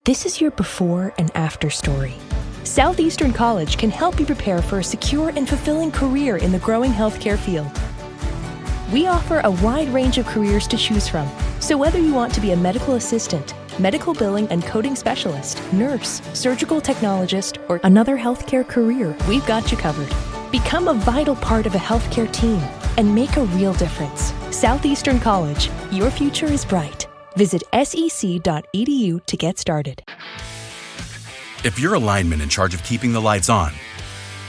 This is your before and after story. Southeastern College can help you prepare for a secure and fulfilling career in the growing healthcare field. We offer a wide range of careers to choose from. So whether you want to be a medical assistant, medical billing and coding specialist, nurse, surgical technologist, or another healthcare career, we've got you covered. Become a vital part of a healthcare team and make a real difference. Southeastern College, your future is bright. Visit sec.edu to get started. If you're a lineman in charge of keeping the lights on,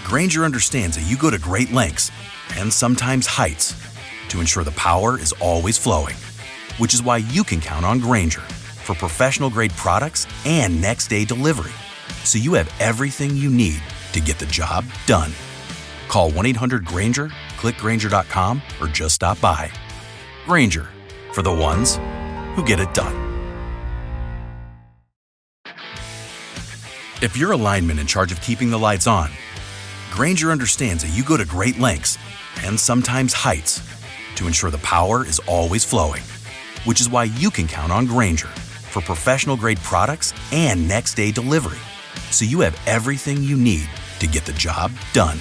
Grainger understands that you go to great lengths and sometimes heights to ensure the power is always flowing, which is why you can count on Grainger for professional-grade products and next-day delivery, so you have everything you need to get the job done. Call 1-800-GRAINGER, click Grainger.com, or just stop by. Grainger, for the ones who get it done. If you're a lineman in charge of keeping the lights on, Grainger understands that you go to great lengths and sometimes heights to ensure the power is always flowing, which is why you can count on Grainger for professional-grade products and next-day delivery, so you have everything you need to get the job done.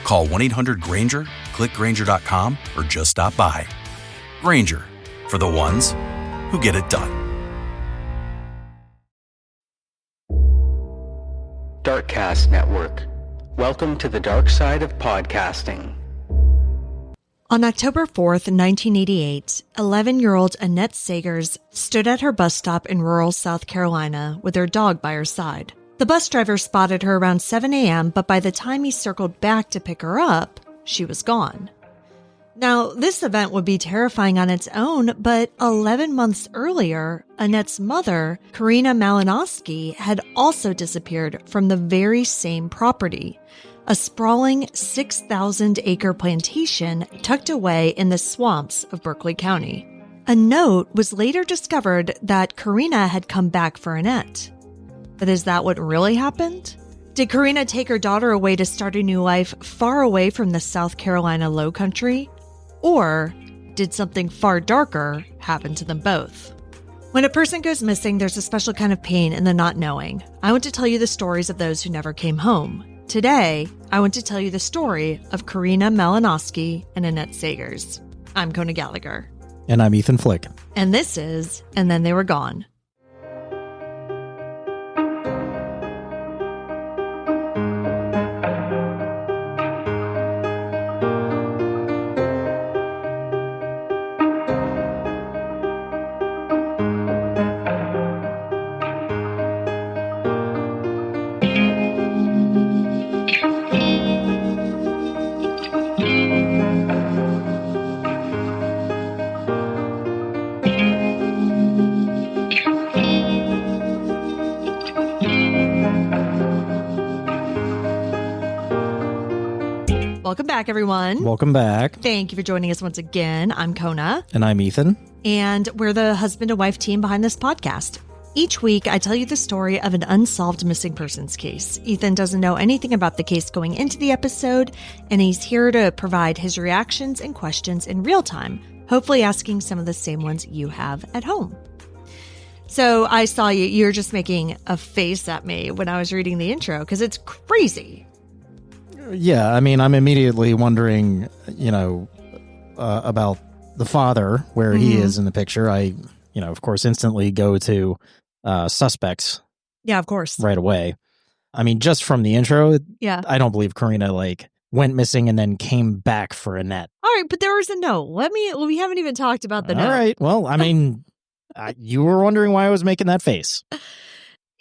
Call 1-800-GRAINGER, click Grainger.com, or just stop by. Grainger, for the ones who get it done. Darkcast Network. Welcome to the dark side of podcasting. On October 4th, 1988, 11-year-old Annette Sagers stood at her bus stop in rural South Carolina with her dog by her side. The bus driver spotted her around 7 a.m., but by the time he circled back to pick her up, she was gone. Now, this event would be terrifying on its own, but 11 months earlier, Annette's mother, Korrina Malinoski, had also disappeared from the very same property, a sprawling 6,000-acre plantation tucked away in the swamps of Berkeley County. A note was later discovered that Karina had come back for Annette. But is that what really happened? Did Karina take her daughter away to start a new life far away from the South Carolina Lowcountry? Or did something far darker happen to them both? When a person goes missing, there's a special kind of pain in the not knowing. I want to tell you the stories of those who never came home. Today, I want to tell you the story of Korrina Malinoski and Annette Sagers. I'm Kona Gallagher. And I'm Ethan Flick. And this is And Then They Were Gone. Welcome back, everyone. Welcome back. Thank you for joining us once again. I'm Kona. And I'm Ethan. And we're the husband and wife team behind this podcast. Each week, I tell you the story of an unsolved missing persons case. Ethan doesn't know anything about the case going into the episode, and he's here to provide his reactions and questions in real time, hopefully asking some of the same ones you have at home. So I saw you're just making a face at me when I was reading the intro, because it's crazy. Yeah, I mean, I'm immediately wondering, about the father, where he is in the picture. I, of course, instantly go to suspects. Yeah, of course. Right away. I mean, just from the intro, yeah, I don't believe Karina, went missing and then came back for Annette. All right, but there was a note. We haven't even talked about the note. All right, well, I mean, you were wondering why I was making that face.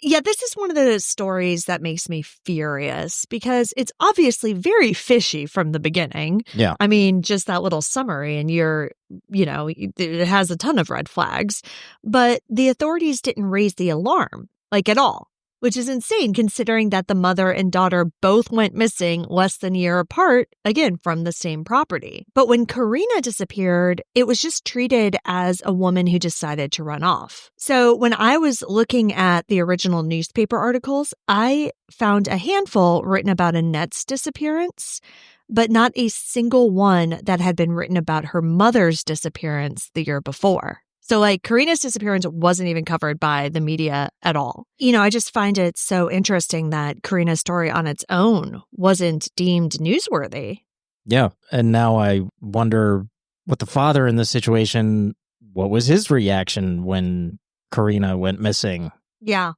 Yeah, this is one of those stories that makes me furious because it's obviously very fishy from the beginning. Yeah. I mean, just that little summary and it has a ton of red flags, but the authorities didn't raise the alarm, at all, which is insane considering that the mother and daughter both went missing less than a year apart, again, from the same property. But when Karina disappeared, it was just treated as a woman who decided to run off. So when I was looking at the original newspaper articles, I found a handful written about Annette's disappearance, but not a single one that had been written about her mother's disappearance the year before. So, like, Karina's disappearance wasn't even covered by the media at all. I just find it so interesting that Karina's story on its own wasn't deemed newsworthy. Yeah. And now I wonder what the father in this situation, what was his reaction when Korrina went missing? Yeah.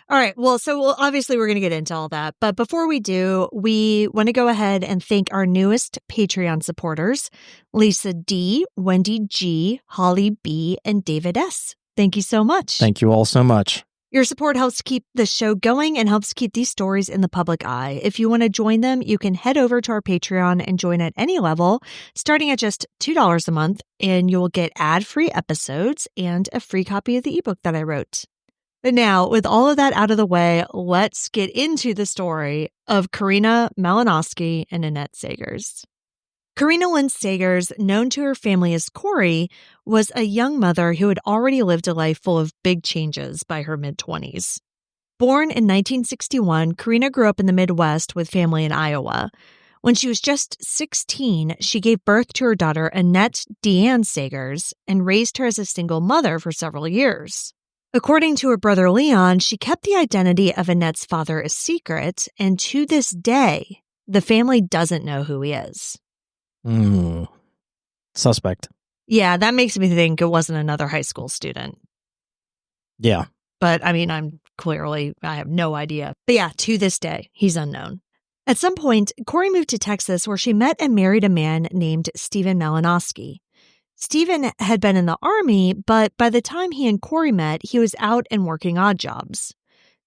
All right. Well, obviously we're going to get into all that. But before we do, we want to go ahead and thank our newest Patreon supporters, Lisa D, Wendy G, Holly B, and David S. Thank you so much. Thank you all so much. Your support helps keep the show going and helps keep these stories in the public eye. If you want to join them, you can head over to our Patreon and join at any level, starting at just $2 a month, and you will get ad-free episodes and a free copy of the ebook that I wrote. But now, with all of that out of the way, let's get into the story of Korrina Malinoski and Annette Sagers. Korrina Lynn Sagers, known to her family as Corey, was a young mother who had already lived a life full of big changes by her mid-20s. Born in 1961, Korrina grew up in the Midwest with family in Iowa. When she was just 16, she gave birth to her daughter, Annette Deanne Sagers, and raised her as a single mother for several years. According to her brother Leon, she kept the identity of Annette's father a secret, and to this day, the family doesn't know who he is. Suspect. Yeah, that makes me think it wasn't another high school student. Yeah. But, I have no idea. But yeah, to this day, he's unknown. At some point, Corey moved to Texas where she met and married a man named Stephen Malinoski. Stephen had been in the Army, but by the time he and Corey met, he was out and working odd jobs.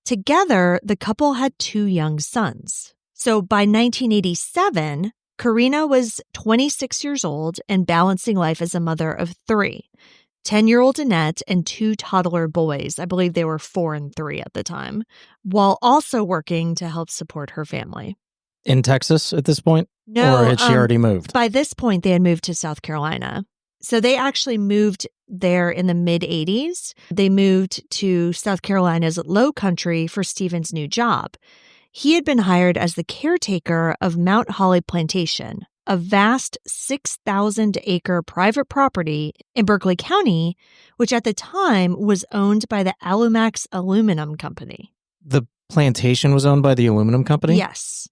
Together, the couple had 2 young sons. So by 1987, Korrina was 26 years old and balancing life as a mother of 3, 10-year-old Annette and 2 toddler boys. I believe they were 4 and 3 at the time, while also working to help support her family. In Texas at this point? No. Or had she already moved? By this point, they had moved to South Carolina. So they actually moved there in the mid-'80s. They moved to South Carolina's Lowcountry for Stephen's new job. He had been hired as the caretaker of Mount Holly Plantation, a vast 6,000-acre private property in Berkeley County, which at the time was owned by the Alumax Aluminum Company. The plantation was owned by the aluminum company? Yes.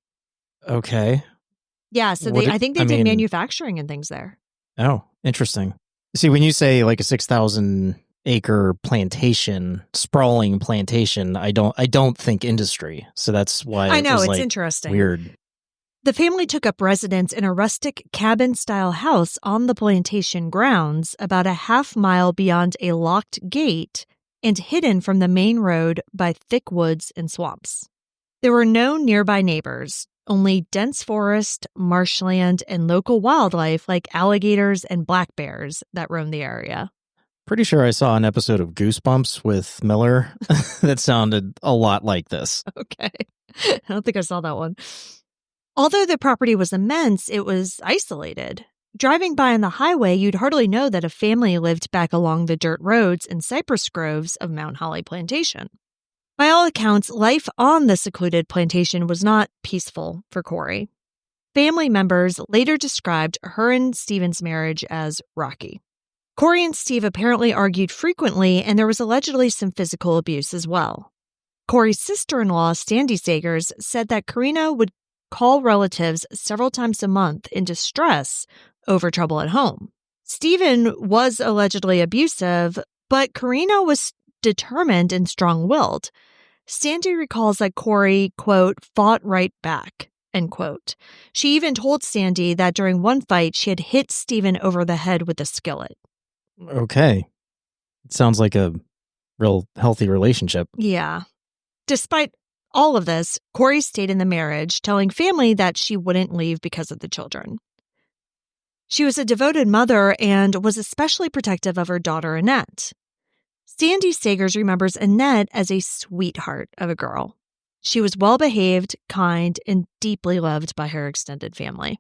Okay. Yeah, so I think they did manufacturing and things there. Oh, interesting. See, when you say like a 6,000-acre plantation, sprawling plantation, I don't think industry. So that's why I know, it's like interesting. Weird. The family took up residence in a rustic cabin-style house on the plantation grounds about a half-mile beyond a locked gate and hidden from the main road by thick woods and swamps. There were no nearby neighbors, only dense forest, marshland, and local wildlife like alligators and black bears that roamed the area. Pretty sure I saw an episode of Goosebumps with Miller that sounded a lot like this. Okay. I don't think I saw that one. Although the property was immense, it was isolated. Driving by on the highway, you'd hardly know that a family lived back along the dirt roads and cypress groves of Mount Holly Plantation. By all accounts, life on the secluded plantation was not peaceful for Corey. Family members later described her and Stephen's marriage as rocky. Corey and Steve apparently argued frequently, and there was allegedly some physical abuse as well. Corey's sister-in-law, Sandy Sagers, said that Korrina would call relatives several times a month in distress over trouble at home. Stephen was allegedly abusive, but Korrina was determined and strong-willed. Sandy recalls that Corey, quote, fought right back, end quote. She even told Sandy that during one fight, she had hit Stephen over the head with a skillet. Okay. It sounds like a real healthy relationship. Yeah. Despite all of this, Corey stayed in the marriage, telling family that she wouldn't leave because of the children. She was a devoted mother and was especially protective of her daughter, Annette. Sandy Sagers remembers Annette as a sweetheart of a girl. She was well-behaved, kind, and deeply loved by her extended family.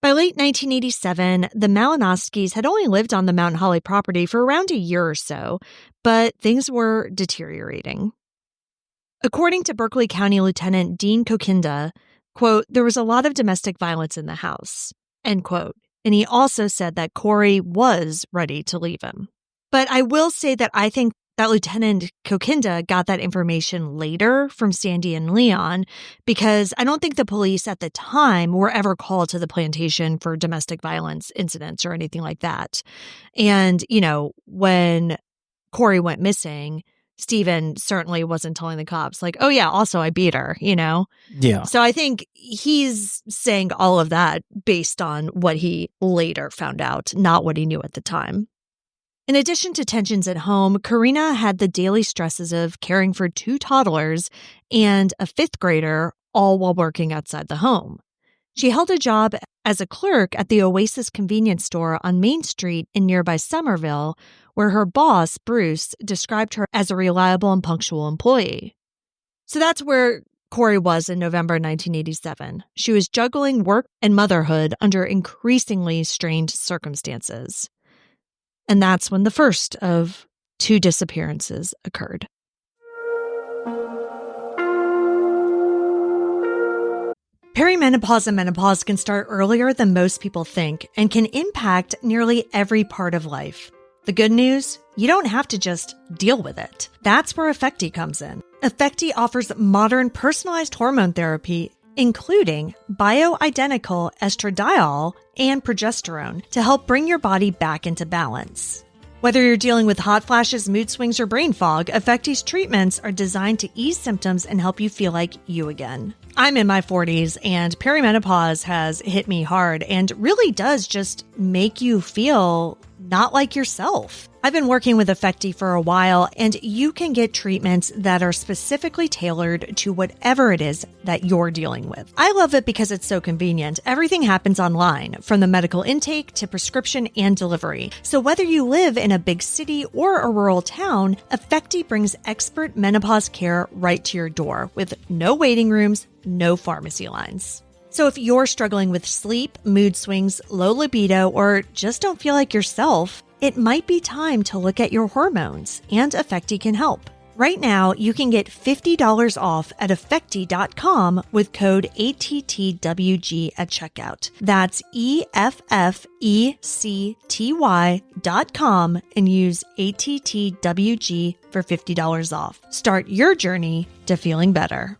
By late 1987, the Malinoskis had only lived on the Mount Holly property for around a year or so, but things were deteriorating. According to Berkeley County Lieutenant Dean Kokinda, quote, there was a lot of domestic violence in the house, end quote. And he also said that Corey was ready to leave him. But I will say that I think that Lieutenant Kokinda got that information later from Sandy and Leon, because I don't think the police at the time were ever called to the plantation for domestic violence incidents or anything like that. And, when Corey went missing, Stephen certainly wasn't telling the cops, like, oh, yeah, also I beat her, Yeah. So I think he's saying all of that based on what he later found out, not what he knew at the time. In addition to tensions at home, Karina had the daily stresses of caring for 2 toddlers and a 5th grader, all while working outside the home. She held a job as a clerk at the Oasis convenience store on Main Street in nearby Somerville, where her boss, Bruce, described her as a reliable and punctual employee. So that's where Corey was in November 1987. She was juggling work and motherhood under increasingly strained circumstances. And that's when the first of 2 disappearances occurred. Perimenopause and menopause can start earlier than most people think and can impact nearly every part of life. The good news? You don't have to just deal with it. That's where Effecti comes in. Effecti offers modern personalized hormone therapy, including bioidentical estradiol and progesterone, to help bring your body back into balance. Whether you're dealing with hot flashes, mood swings, or brain fog, Effecti's treatments are designed to ease symptoms and help you feel like you again. I'm in my 40s, and perimenopause has hit me hard and really does just make you feel not like yourself. I've been working with Effecti for a while, and you can get treatments that are specifically tailored to whatever it is that you're dealing with. I love it because it's so convenient. Everything happens online, from the medical intake to prescription and delivery. So whether you live in a big city or a rural town, Effecti brings expert menopause care right to your door with no waiting rooms, no pharmacy lines. So if you're struggling with sleep, mood swings, low libido, or just don't feel like yourself, it might be time to look at your hormones, and Effecti can help. Right now, you can get $50 off at Effecti.com with code ATTWG at checkout. That's EFFECTY.com and use ATTWG for $50 off. Start your journey to feeling better.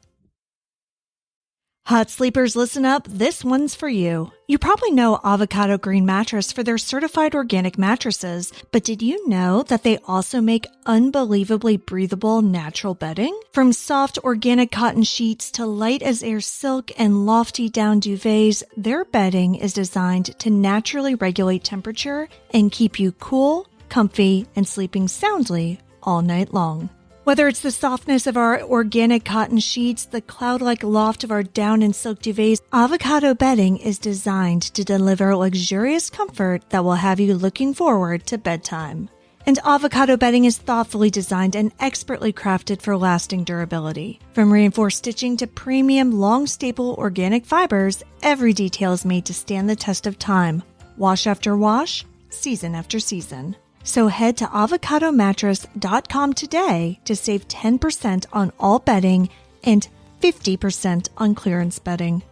Hot sleepers, listen up. This one's for you. You probably know Avocado Green Mattress for their certified organic mattresses, but did you know that they also make unbelievably breathable natural bedding? From soft organic cotton sheets to light as air silk and lofty down duvets, their bedding is designed to naturally regulate temperature and keep you cool, comfy, and sleeping soundly all night long. Whether it's the softness of our organic cotton sheets, the cloud-like loft of our down and silk duvets, Avocado bedding is designed to deliver luxurious comfort that will have you looking forward to bedtime. And Avocado bedding is thoughtfully designed and expertly crafted for lasting durability. From reinforced stitching to premium, long-staple organic fibers, every detail is made to stand the test of time, wash after wash, season after season. So head to avocadomattress.com today to save 10% on all bedding and 50% on clearance bedding.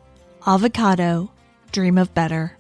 Avocado, dream of better.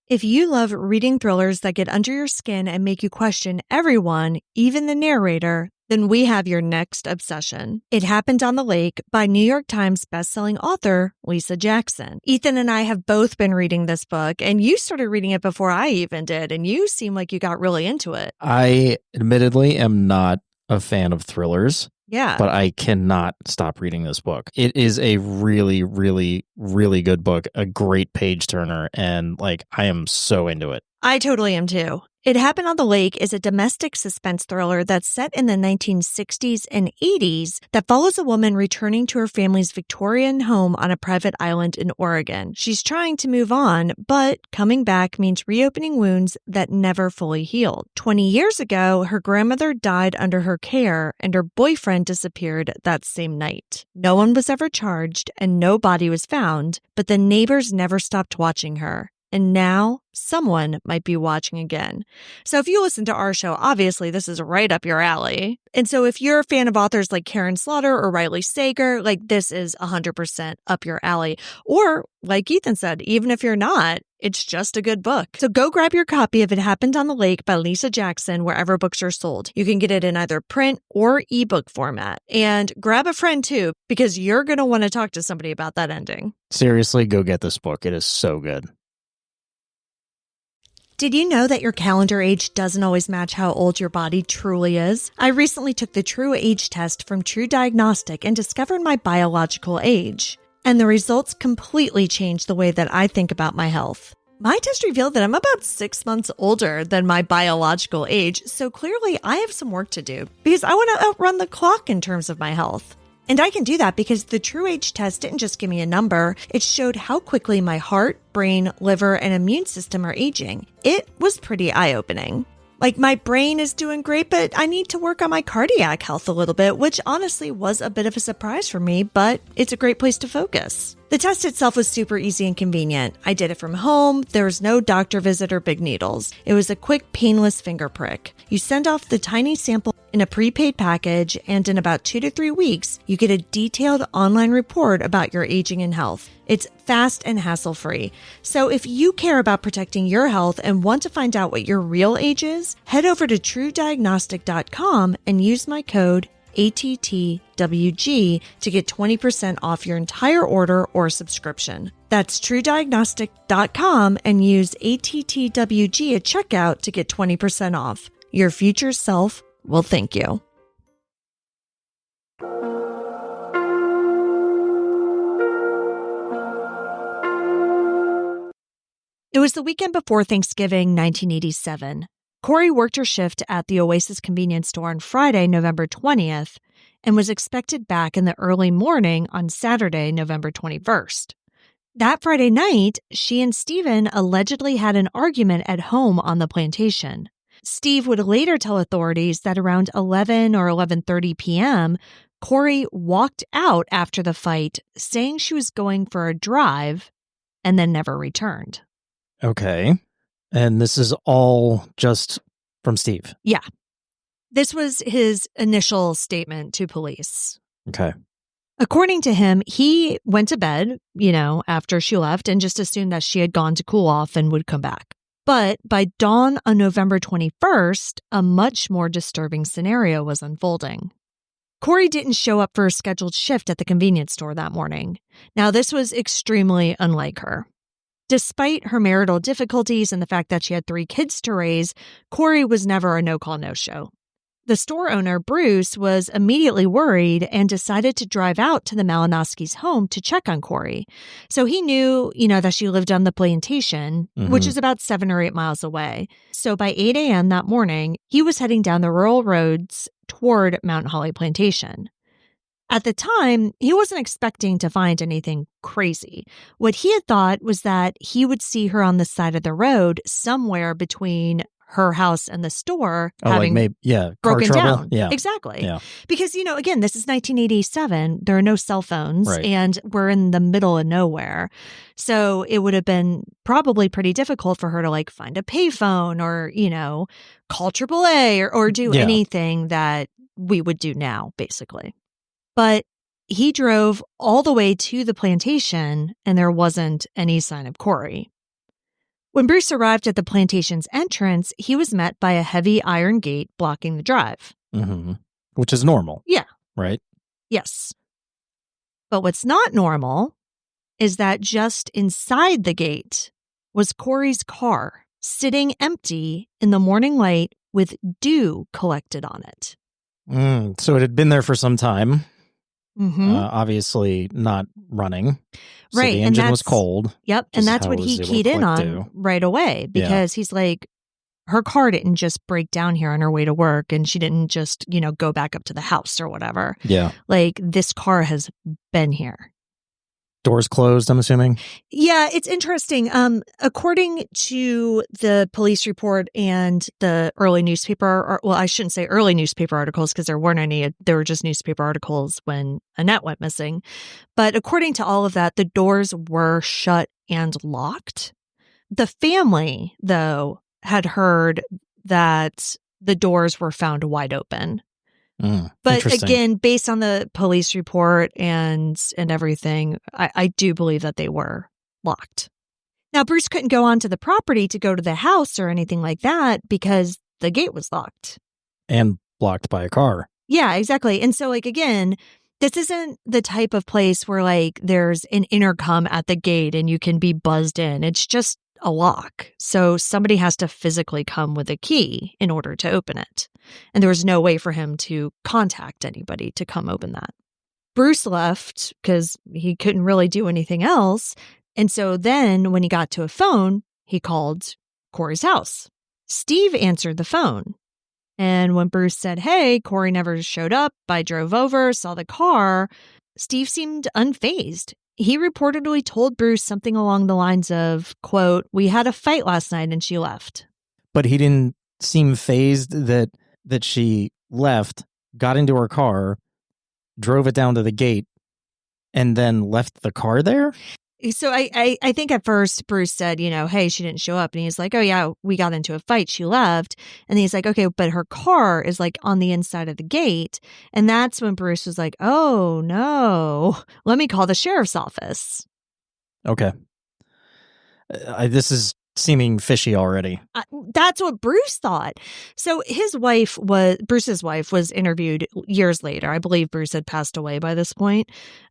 If you love reading thrillers that get under your skin and make you question everyone, even the narrator, then we have your next obsession. It Happened on the Lake by New York Times bestselling author Lisa Jackson. Ethan and I have both been reading this book, and you started reading it before I even did, and you seem like you got really into it. I admittedly am not a fan of thrillers. Yeah. But I cannot stop reading this book. It is a really, really, really good book, a great page turner, and I am so into it. I totally am too. It Happened on the Lake is a domestic suspense thriller that's set in the 1960s and 80s that follows a woman returning to her family's Victorian home on a private island in Oregon. She's trying to move on, but coming back means reopening wounds that never fully healed. 20 years ago, her grandmother died under her care and her boyfriend disappeared that same night. No one was ever charged and no body was found, but the neighbors never stopped watching her. And now someone might be watching again. So if you listen to our show, obviously this is right up your alley. And so if you're a fan of authors like Karen Slaughter or Riley Sager, like this is 100% up your alley. Or like Ethan said, even if you're not, it's just a good book. So go grab your copy of It Happened on the Lake by Lisa Jackson wherever books are sold. You can get it in either print or ebook format. And grab a friend too, because you're going to want to talk to somebody about that ending. Seriously, go get this book. It is so good. Did you know that your calendar age doesn't always match how old your body truly is? I recently took the True Age test from True Diagnostic and discovered my biological age. And the results completely changed the way that I think about my health. My test revealed that I'm about 6 months older than my biological age, so clearly I have some work to do because I want to outrun the clock in terms of my health. And I can do that because the True Age test didn't just give me a number, it showed how quickly my heart, brain, liver, and immune system are aging. It was pretty eye-opening. Like, my brain is doing great, but I need to work on my cardiac health a little bit, which honestly was a bit of a surprise for me, but it's a great place to focus. The test itself was super easy and convenient. I did it from home. There was no doctor visit or big needles. It was a quick, painless finger prick. You send off the tiny sample in a prepaid package, and in about 2 to 3 weeks, you get a detailed online report about your aging and health. It's fast and hassle-free. So if you care about protecting your health and want to find out what your real age is, head over to truediagnostic.com and use my code ATTWG to get 20% off your entire order or subscription. That's truediagnostic.com and use ATTWG at checkout to get 20% off. Your future self will thank you. It was the weekend before Thanksgiving, 1987. Corrie worked her shift at the Oasis convenience store on Friday, November 20th, and was expected back in the early morning on Saturday, November 21st. That Friday night, she and Stephen allegedly had an argument at home on the plantation. Steve would later tell authorities that around 11 or 11:30 p.m., Corrie walked out after the fight, saying she was going for a drive, and then never returned. Okay. And this is all just from Steve? Yeah. This was his initial statement to police. Okay. According to him, he went to bed, after she left and just assumed that she had gone to cool off and would come back. But by dawn on November 21st, a much more disturbing scenario was unfolding. Corrie didn't show up for a scheduled shift at the convenience store that morning. Now, this was extremely unlike her. Despite her marital difficulties and the fact that she had 3 kids to raise, Corrie was never a no-call, no-show. The store owner, Bruce, was immediately worried and decided to drive out to the Malinoski's home to check on Corrie. So he knew, that she lived on the plantation, which is about 7 or 8 miles away. So by 8 a.m. that morning, he was heading down the rural roads toward Mount Holly Plantation. At the time, he wasn't expecting to find anything crazy. What he had thought was that he would see her on the side of the road somewhere between her house and the store, having broken down. Yeah. Exactly. Yeah. Because, again, this is 1987. There are no cell phones, right, and we're in the middle of nowhere. So it would have been probably pretty difficult for her to find a payphone or, call AAA or do anything that we would do now, basically. But he drove all the way to the plantation, and there wasn't any sign of Corrie. When Bruce arrived at the plantation's entrance, he was met by a heavy iron gate blocking the drive. Mm-hmm. Which is normal. Yeah. Right? Yes. But what's not normal is that just inside the gate was Corrie's car, sitting empty in the morning light with dew collected on it. So it had been there for some time. Mm-hmm. Obviously not running. So right. the engine was cold. Yep. And that's what he keyed in on right away, because he's like, her car didn't just break down here on her way to work, and she didn't just, go back up to the house or whatever. Yeah. This car has been here. Doors closed, I'm assuming? Yeah, it's interesting. According to the police report and the early newspaper, I shouldn't say early newspaper articles because there weren't any. There were just newspaper articles when Annette went missing. But according to all of that, the doors were shut and locked. The family, though, had heard that the doors were found wide open. But again, based on the police report and everything, I do believe that they were locked. Now, Bruce couldn't go onto the property to go to the house or anything like that because the gate was locked. And blocked by a car. Yeah, exactly. And so, again, this isn't the type of place where, there's an intercom at the gate and you can be buzzed in. It's just a lock. So somebody has to physically come with a key in order to open it. And there was no way for him to contact anybody to come open that. Bruce left because he couldn't really do anything else. And so then when he got to a phone, he called Corey's house. Steve answered the phone. And when Bruce said, hey, Corey never showed up, I drove over, saw the car, Steve seemed unfazed. He reportedly told Bruce something along the lines of, quote, we had a fight last night and she left. But he didn't seem fazed that she left, got into her car, drove it down to the gate, and then left the car there? So I think at first Bruce said, hey, she didn't show up. And he's like, oh, yeah, we got into a fight. She left. And he's like, okay, but her car is on the inside of the gate. And that's when Bruce was like, oh, no, let me call the sheriff's office. Okay. This is seeming fishy already. That's what Bruce thought. So Bruce's wife was interviewed years later. I believe Bruce had passed away by this point.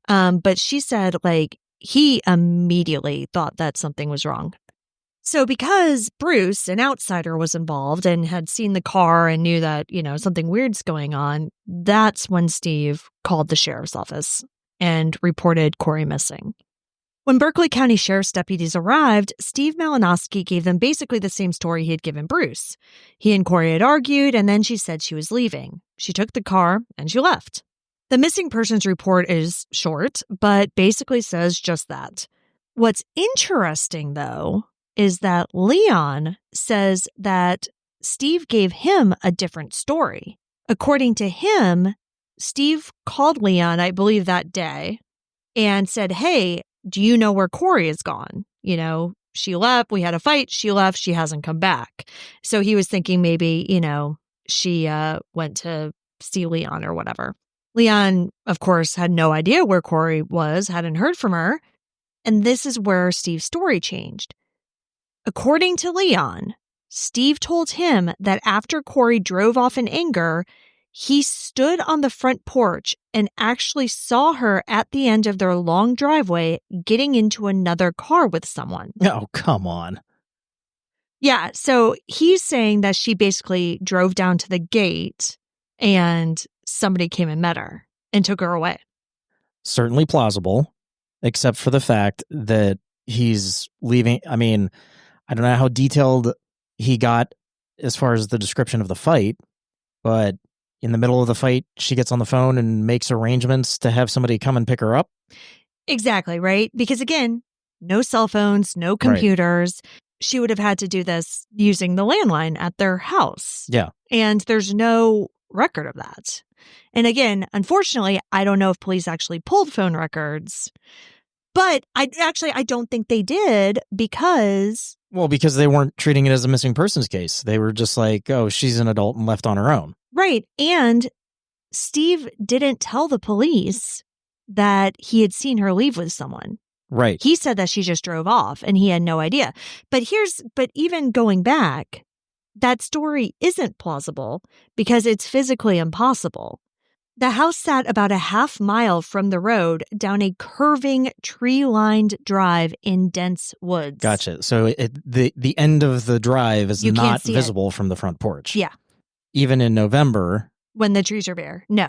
But she said, he immediately thought that something was wrong. So because Bruce, an outsider, was involved and had seen the car and knew that, something weird's going on, that's when Steve called the sheriff's office and reported Corey missing. When Berkeley County Sheriff's deputies arrived, Steve Malinoski gave them basically the same story he had given Bruce. He and Corey had argued, and then she said she was leaving. She took the car and she left. The missing persons report is short, but basically says just that. What's interesting, though, is that Leon says that Steve gave him a different story. According to him, Steve called Leon, I believe that day, and said, hey, do you know where Corey is gone? She left, we had a fight, she left, she hasn't come back. So he was thinking maybe, she went to see Leon or whatever. Leon, of course, had no idea where Corey was, hadn't heard from her. And this is where Steve's story changed. According to Leon, Steve told him that after Corey drove off in anger, he stood on the front porch and actually saw her at the end of their long driveway getting into another car with someone. Oh, come on. Yeah, so he's saying that she basically drove down to the gate and somebody came and met her and took her away. Certainly plausible, except for the fact that he's leaving. I mean, I don't know how detailed he got as far as the description of the fight, but in the middle of the fight, she gets on the phone and makes arrangements to have somebody come and pick her up. Exactly, right? Because again, no cell phones, no computers. Right. She would have had to do this using the landline at their house. Yeah. And there's no record of that. And again, unfortunately, I don't know if police actually pulled phone records, but I don't think they did because they weren't treating it as a missing persons case. They were just like, oh, she's an adult and left on her own. Right. And Steve didn't tell the police that he had seen her leave with someone. Right. He said that she just drove off and he had no idea. But even going back, that story isn't plausible because it's physically impossible. The house sat about a half mile from the road down a curving, tree-lined drive in dense woods. Gotcha. So the end of the drive is not visible from the front porch. Yeah. Even in November. When the trees are bare. No.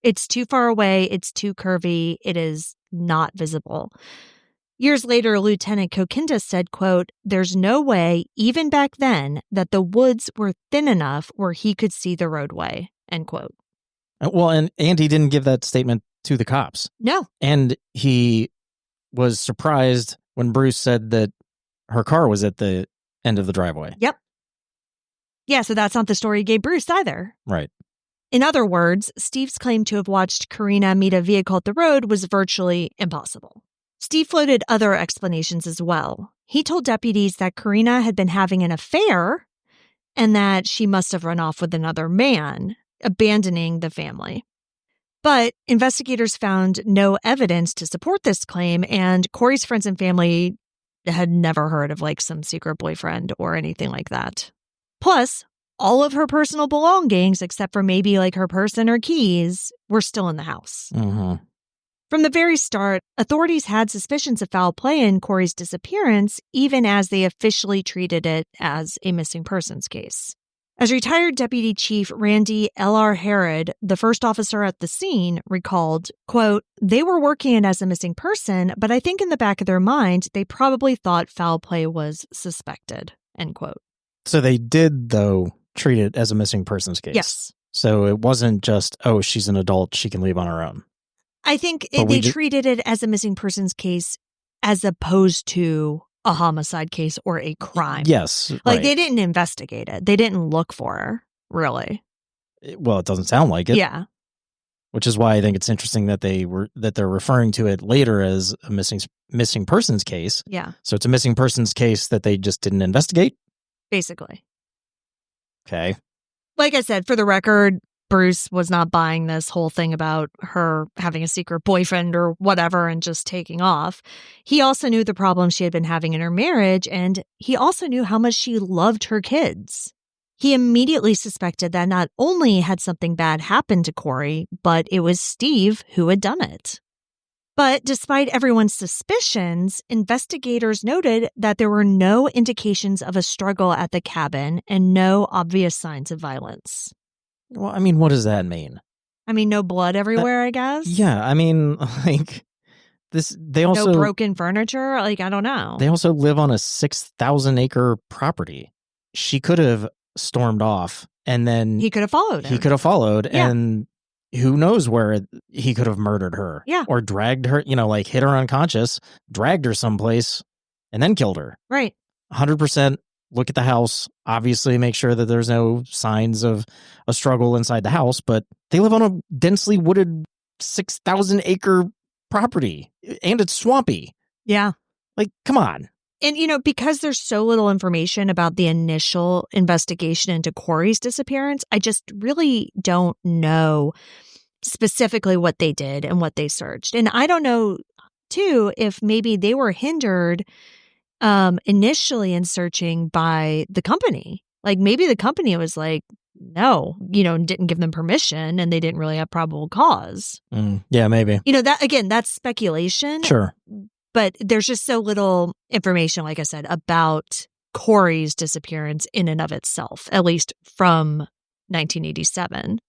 It's too far away. It's too curvy. It is not visible. Years later, Lieutenant Kokinda said, quote, there's no way, even back then, that the woods were thin enough where he could see the roadway, end quote. Well, and he didn't give that statement to the cops. No. And he was surprised when Bruce said that her car was at the end of the driveway. Yep. Yeah, so that's not the story he gave Bruce either. Right. In other words, Steve's claim to have watched Karina meet a vehicle at the road was virtually impossible. Steve floated other explanations as well. he told deputies that Karina had been having an affair and that she must have run off with another man, abandoning the family. But investigators found no evidence to support this claim, and Corey's friends and family had never heard of like some secret boyfriend or anything like that. Plus, all of her personal belongings, except for maybe like her purse and her keys, were still in the house. Mm-hmm. From the very start, authorities had suspicions of foul play in Corey's disappearance, even as they officially treated it as a missing persons case. As retired Deputy Chief Randy L.R. Harrod, the first officer at the scene, recalled, quote, "They were working it as a missing person, but I think in the back of their mind, they probably thought foul play was suspected," end quote. So they did, though, treat it as a missing persons case. Yes. So it wasn't just, oh, she's an adult, she can leave on her own. I think they treated it as a missing persons case as opposed to a homicide case or a crime. Yes. Like, they didn't investigate it. They didn't look for her, really. Well, it doesn't sound like it. Yeah. Which is why I think it's interesting that they're referring to it later as a missing persons case. Yeah. So it's a missing persons case that they just didn't investigate? Basically. Okay. Like I said, for the record, Bruce was not buying this whole thing about her having a secret boyfriend or whatever and just taking off. He also knew the problems she had been having in her marriage, and he also knew how much she loved her kids. He immediately suspected that not only had something bad happened to Corey, but it was Steve who had done it. But despite everyone's suspicions, investigators noted that there were no indications of a struggle at the cabin and no obvious signs of violence. Well, I mean, what does that mean? I mean, no blood everywhere, I guess. Yeah, I mean, like, they also... No broken furniture? Like, I don't know. They also live on a 6,000-acre property. She could have stormed off, and then... He could have followed her. He could have followed, Yeah. and who knows where he could have murdered her. Yeah. Or dragged her, like, hit her unconscious, dragged her someplace, and then killed her. Right. 100%. Look at the house, obviously make sure that there's no signs of a struggle inside the house, but they live on a densely wooded 6,000-acre property, and it's swampy. Yeah. Like, come on. And, because there's so little information about the initial investigation into Corey's disappearance, I just really don't know specifically what they did and what they searched. And I don't know, too, if maybe they were hindered initially in searching by the company. Like, maybe the company was like, no, didn't give them permission and they didn't really have probable cause. Yeah, maybe. That, again, that's speculation. Sure. But there's just so little information, like I said, about Corey's disappearance in and of itself, at least from 1987.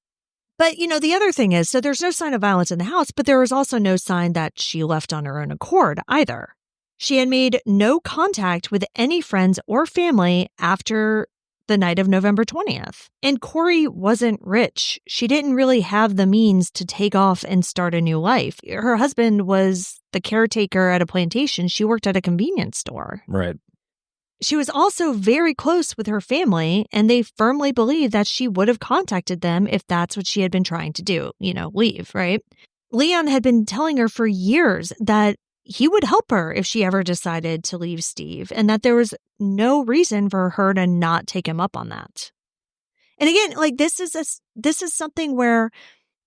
But, the other thing is, so there's no sign of violence in the house, but there was also no sign that she left on her own accord either. She had made no contact with any friends or family after the night of November 20th. And Corey wasn't rich. She didn't really have the means to take off and start a new life. Her husband was the caretaker at a plantation. She worked at a convenience store. Right. She was also very close with her family, and they firmly believed that she would have contacted them if that's what she had been trying to do, leave, right? Leon had been telling her for years that he would help her if she ever decided to leave Steve, and that there was no reason for her to not take him up on that. And again, like, this is something where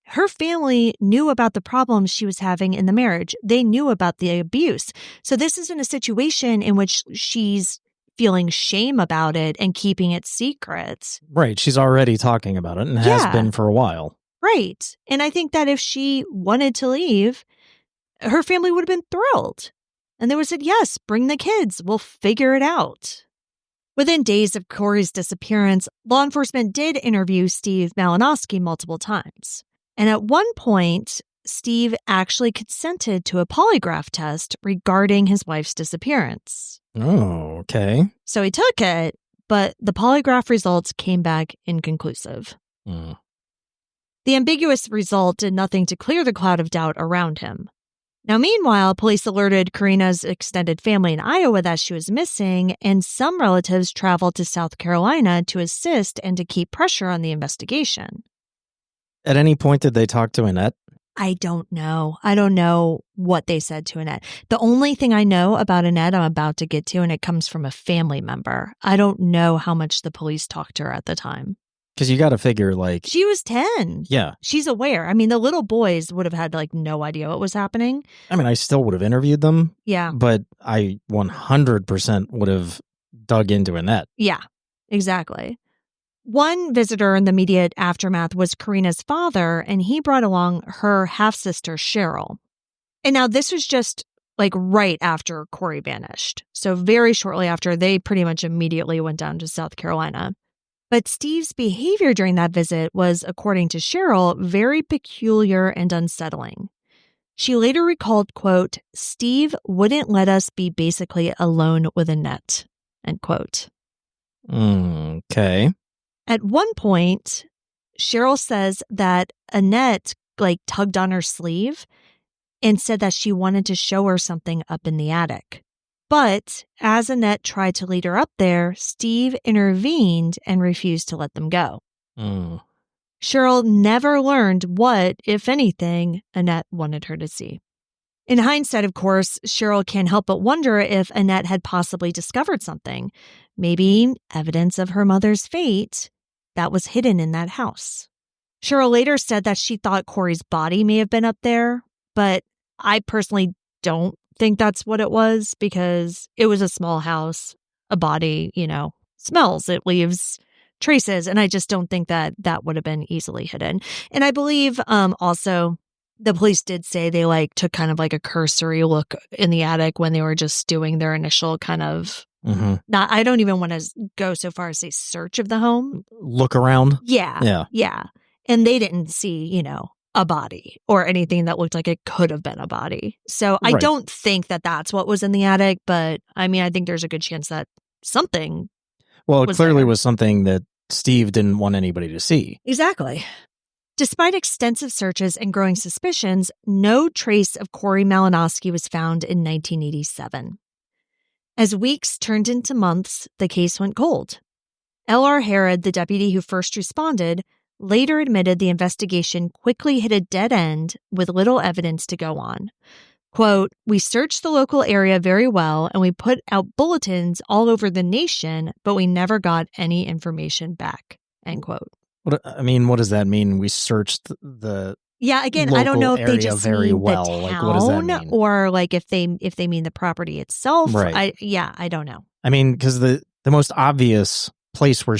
her family knew about the problems she was having in the marriage. They knew about the abuse. So this isn't a situation in which she's feeling shame about it and keeping it secret. Right. She's already talking about it and has been for a while. Right. And I think that if she wanted to leave, her family would have been thrilled. And they would have said, yes, bring the kids. We'll figure it out. Within days of Corey's disappearance, law enforcement did interview Steve Malinoski multiple times. And at one point, Steve actually consented to a polygraph test regarding his wife's disappearance. Oh, okay. So he took it, but the polygraph results came back inconclusive. The ambiguous result did nothing to clear the cloud of doubt around him. Now, meanwhile, police alerted Karina's extended family in Iowa that she was missing, and some relatives traveled to South Carolina to assist and to keep pressure on the investigation. At any point, did they talk to Annette? I don't know. I don't know what they said to Annette. The only thing I know about Annette I'm about to get to, and it comes from a family member. I don't know how much the police talked to her at the time. Because you got to figure, like... She was 10. Yeah. She's aware. I mean, the little boys would have had, like, no idea what was happening. I mean, I still would have interviewed them. Yeah. But I 100% would have dug into Annette. Yeah, exactly. One visitor in the immediate aftermath was Karina's father, and he brought along her half-sister, Cheryl. And now this was just, like, right after Corey vanished. So very shortly after, they pretty much immediately went down to South Carolina. But Steve's behavior during that visit was, according to Cheryl, very peculiar and unsettling. She later recalled, quote, "Steve wouldn't let us be basically alone with Annette," end quote. Okay. At one point, Cheryl says that Annette, like, tugged on her sleeve and said that she wanted to show her something up in the attic. But as Annette tried to lead her up there, Steve intervened and refused to let them go. Cheryl never learned what, if anything, Annette wanted her to see. In hindsight, of course, Cheryl can't help but wonder if Annette had possibly discovered something, maybe evidence of her mother's fate, that was hidden in that house. Cheryl later said that she thought Corey's body may have been up there, but I personally don't think that's what it was, because it was a small house, a body, smells, it leaves traces, and I just don't think that that would have been easily hidden. And I believe also the police did say they took kind of like a cursory look in the attic when they were just doing their initial kind of not, I don't even want to go so far as say search of the home. Look around? Yeah. And they didn't see, a body or anything that looked like it could have been a body. So I don't think that that's what was in the attic, but I mean, I think there's a good chance that something. Well, it clearly was something that Steve didn't want anybody to see. Exactly. Despite extensive searches and growing suspicions, no trace of Korrina Malinoski was found in 1987. As weeks turned into months, the case went cold. L.R. Harrod, the deputy who first responded, later admitted the investigation quickly hit a dead end with little evidence to go on. Quote, "We searched the local area very well and we put out bulletins all over the nation, but we never got any information back," end quote. What does that mean? We searched the again, I don't know if they just very mean well. the town, what does that mean? Or if they mean the property itself. Right. I don't know. I mean, because the most obvious place where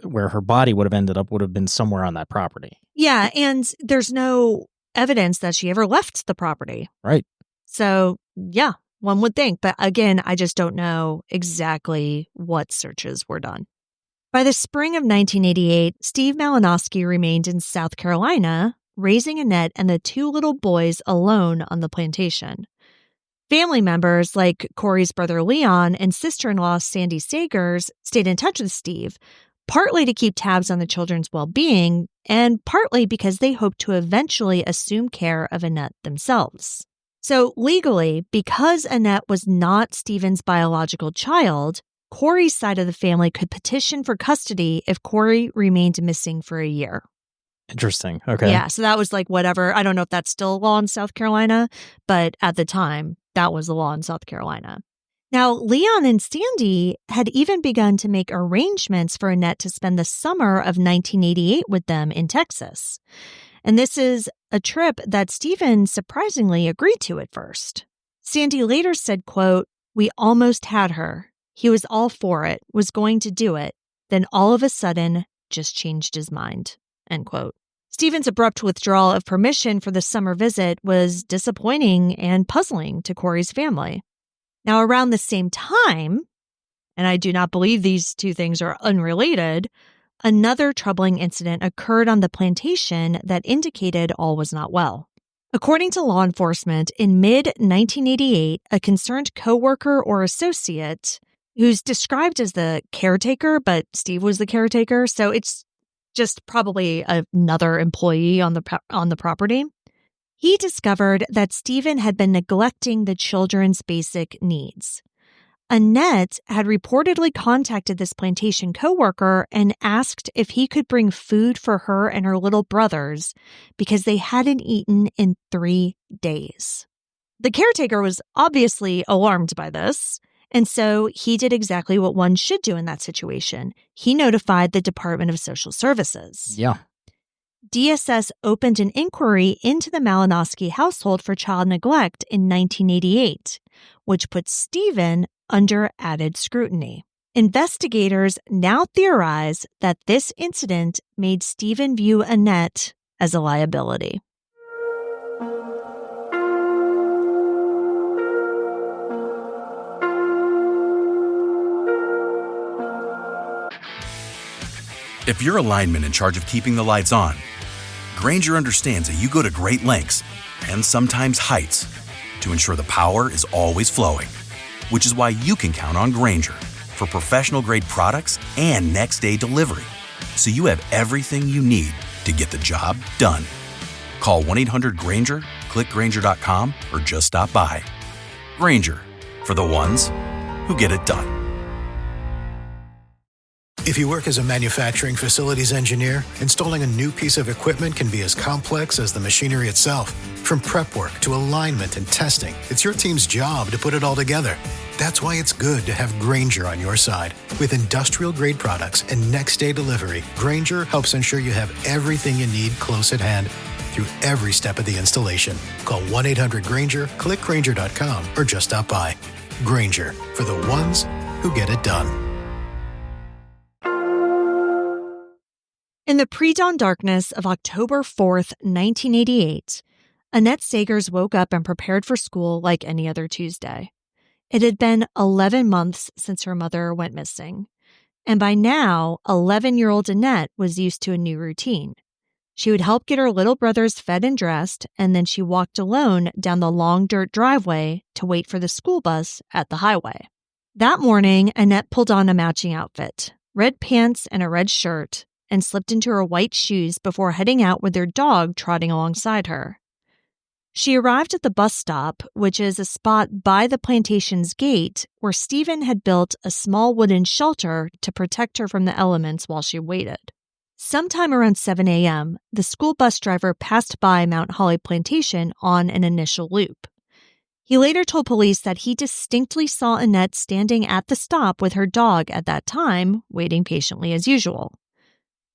where her body would have ended up would have been somewhere on that property. Yeah, and there's no evidence that she ever left the property. Right. So, yeah, one would think. But again, I just don't know exactly what searches were done. By the spring of 1988, Steve Malinoski remained in South Carolina, raising Annette and the two little boys alone on the plantation. Family members like Corey's brother Leon and sister-in-law Sandy Sagers stayed in touch with Steve, partly to keep tabs on the children's well-being, and partly because they hoped to eventually assume care of Annette themselves. So legally, because Annette was not Stephen's biological child, Corey's side of the family could petition for custody if Corey remained missing for a year. Interesting. Okay. Yeah, so that was whatever. I don't know if that's still a law in South Carolina, but at the time, that was the law in South Carolina. Now, Leon and Sandy had even begun to make arrangements for Annette to spend the summer of 1988 with them in Texas. And this is a trip that Stephen surprisingly agreed to at first. Sandy later said, quote, "We almost had her. He was all for it, was going to do it, then all of a sudden just changed his mind," end quote. Stephen's abrupt withdrawal of permission for the summer visit was disappointing and puzzling to Corey's family. Now, around the same time, and I do not believe these two things are unrelated, another troubling incident occurred on the plantation that indicated all was not well. According to law enforcement, in mid-1988, a concerned coworker or associate, who's described as the caretaker, but Steve was the caretaker, so it's just probably another employee on the property, he discovered that Stephen had been neglecting the children's basic needs. Annette had reportedly contacted this plantation coworker and asked if he could bring food for her and her little brothers because they hadn't eaten in 3 days. The caretaker was obviously alarmed by this, and so he did exactly what one should do in that situation. He notified the Department of Social Services. Yeah. DSS opened an inquiry into the Malinoski household for child neglect in 1988, which put Stephen under added scrutiny. Investigators now theorize that this incident made Stephen view Annette as a liability. If you're a lineman in charge of keeping the lights on, Granger understands that you go to great lengths and sometimes heights to ensure the power is always flowing, which is why you can count on Granger for professional-grade products and next-day delivery, so you have everything you need to get the job done. Call 1-800-GRANGER, click Granger.com, or just stop by. Granger, for the ones who get it done. If you work as a manufacturing facilities engineer, installing a new piece of equipment can be as complex as the machinery itself. From prep work to alignment and testing, it's your team's job to put it all together. That's why it's good to have Granger on your side. With industrial-grade products and next-day delivery, Granger helps ensure you have everything you need close at hand through every step of the installation. Call 1-800-GRANGER, click Granger.com, or just stop by. Granger, for the ones who get it done. In the pre-dawn darkness of October 4th, 1988, Annette Sagers woke up and prepared for school like any other Tuesday. It had been 11 months since her mother went missing, and by now, 11-year-old Annette was used to a new routine. She would help get her little brothers fed and dressed, and then she walked alone down the long dirt driveway to wait for the school bus at the highway. That morning, Annette pulled on a matching outfit, red pants and a red shirt, and slipped into her white shoes before heading out with their dog trotting alongside her. She arrived at the bus stop, which is a spot by the plantation's gate where Stephen had built a small wooden shelter to protect her from the elements while she waited. Sometime around 7 a.m., the school bus driver passed by Mount Holly Plantation on an initial loop. He later told police that he distinctly saw Annette standing at the stop with her dog at that time, waiting patiently as usual.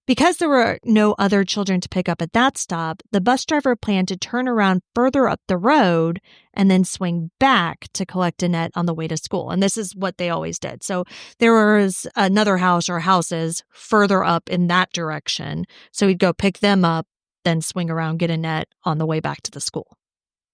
Because there were no other children to pick up at that stop, the bus driver planned to turn around further up the road and then swing back to collect Annette on the way to school. And this is what they always did. So there was another house or houses further up in that direction. So he'd go pick them up, then swing around, get Annette on the way back to the school.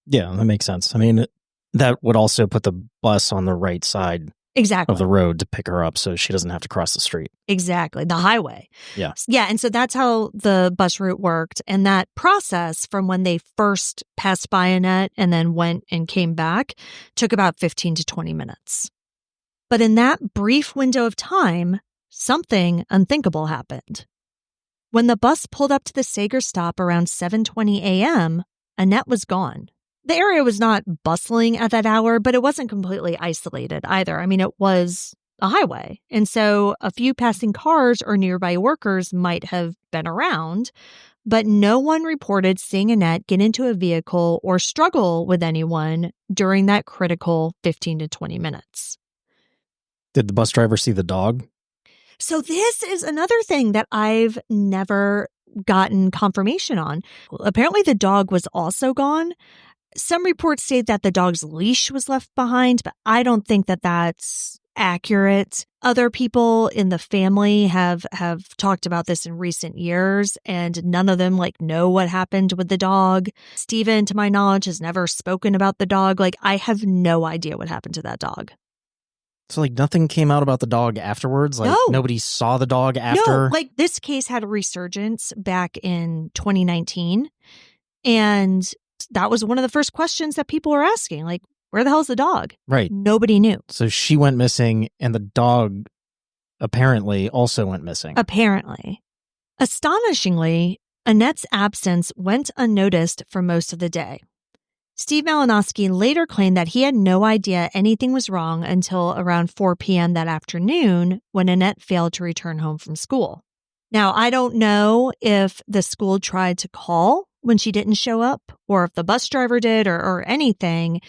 Yeah, that makes sense. I mean, that would also put the bus on the right side Exactly. of the road to pick her up so she doesn't have to cross the street. Exactly. The highway. Yeah. Yeah. And so that's how the bus route worked. And that process from when they first passed by Annette and then went and came back took about 15 to 20 minutes. But in that brief window of time, something unthinkable happened. When the bus pulled up to the Sagers stop around 7:20 a.m., Annette was gone. The area was not bustling at that hour, but it wasn't completely isolated either. I mean, it was a highway. And so a few passing cars or nearby workers might have been around, but no one reported seeing Annette get into a vehicle or struggle with anyone during that critical 15 to 20 minutes. Did the bus driver see the dog? So this is another thing that I've never gotten confirmation on. Apparently the dog was also gone. Some reports say that the dog's leash was left behind, but I don't think that that's accurate. Other people in the family have talked about this in recent years, and none of them know what happened with the dog. Stephen, to my knowledge, has never spoken about the dog. I have no idea what happened to that dog. So nothing came out about the dog afterwards? No. Nobody saw the dog after? No, this case had a resurgence back in 2019, and that was one of the first questions that people were asking, where the hell's the dog? Right. Nobody knew. So she went missing, and the dog apparently also went missing. Apparently. Astonishingly, Annette's absence went unnoticed for most of the day. Steve Malinoski later claimed that he had no idea anything was wrong until around 4 p.m. that afternoon when Annette failed to return home from school. Now, I don't know if the school tried to call when she didn't show up or if the bus driver did or anything.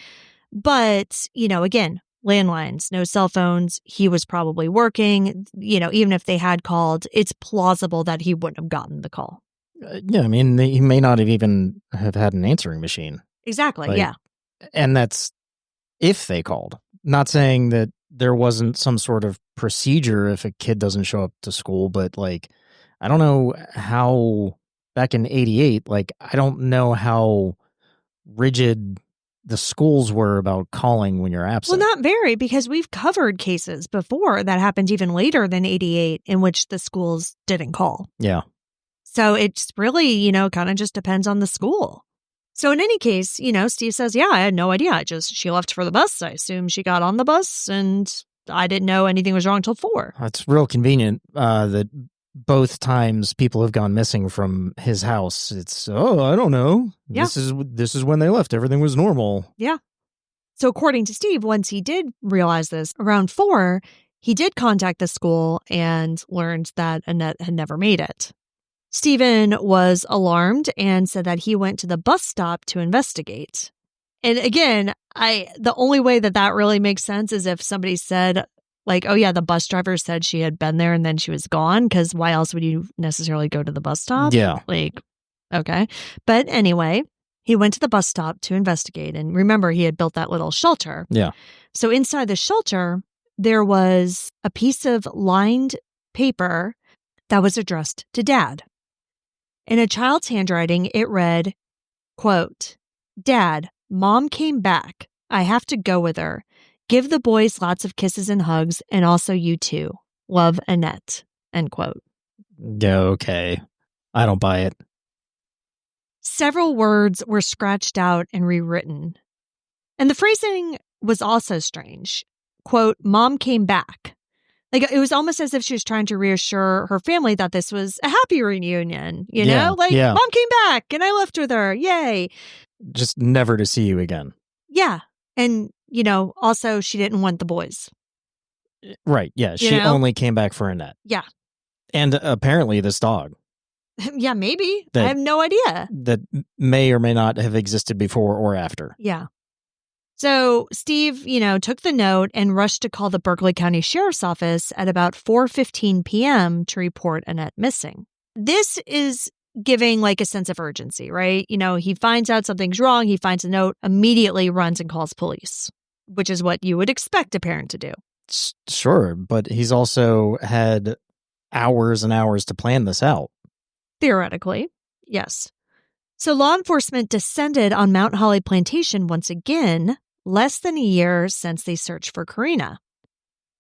But, again, landlines, no cell phones. He was probably working. Even if they had called, it's plausible that he wouldn't have gotten the call. Yeah, I mean, he may not have even have had an answering machine. Exactly, yeah. And that's if they called. Not saying that there wasn't some sort of procedure if a kid doesn't show up to school, but I don't know how back in 88, I don't know how rigid the schools were about calling when you're absent. Well, not very, because we've covered cases before that happened even later than 88 in which the schools didn't call. Yeah. So it's really, kind of just depends on the school. So in any case, Steve says, yeah, I had no idea. She left for the bus. I assume she got on the bus and I didn't know anything was wrong till 4. It's real convenient that both times people have gone missing from his house. It's, I don't know. Yeah. This is when they left. Everything was normal. Yeah. So according to Steve, once he did realize this, around 4, he did contact the school and learned that Annette had never made it. Stephen was alarmed and said that he went to the bus stop to investigate. And again, the only way that really makes sense is if somebody said, oh yeah, the bus driver said she had been there and then she was gone, because why else would you necessarily go to the bus stop? Yeah. Okay. But anyway, he went to the bus stop to investigate. And remember, he had built that little shelter. Yeah. So inside the shelter, there was a piece of lined paper that was addressed to Dad. In a child's handwriting, it read, quote, "Dad, Mom came back. I have to go with her. Give the boys lots of kisses and hugs, and also you too. Love, Annette." End quote. Yeah, okay. I don't buy it. Several words were scratched out and rewritten. And the phrasing was also strange. Quote, "Mom came back." It was almost as if she was trying to reassure her family that this was a happy reunion, Yeah. Mom came back and I left with her. Yay. Just never to see you again. Yeah. And, also she didn't want the boys. Right. Yeah. She only came back for Annette. Yeah. And apparently this dog. Yeah, maybe. I have no idea. That may or may not have existed before or after. Yeah. So Steve, took the note and rushed to call the Berkeley County Sheriff's Office at about 4:15 p.m. to report Annette missing. This is giving a sense of urgency, right? He finds out something's wrong. He finds a note, immediately runs and calls police, which is what you would expect a parent to do. Sure, but he's also had hours and hours to plan this out. Theoretically, yes. So law enforcement descended on Mount Holly Plantation once again, less than a year since they searched for Karina.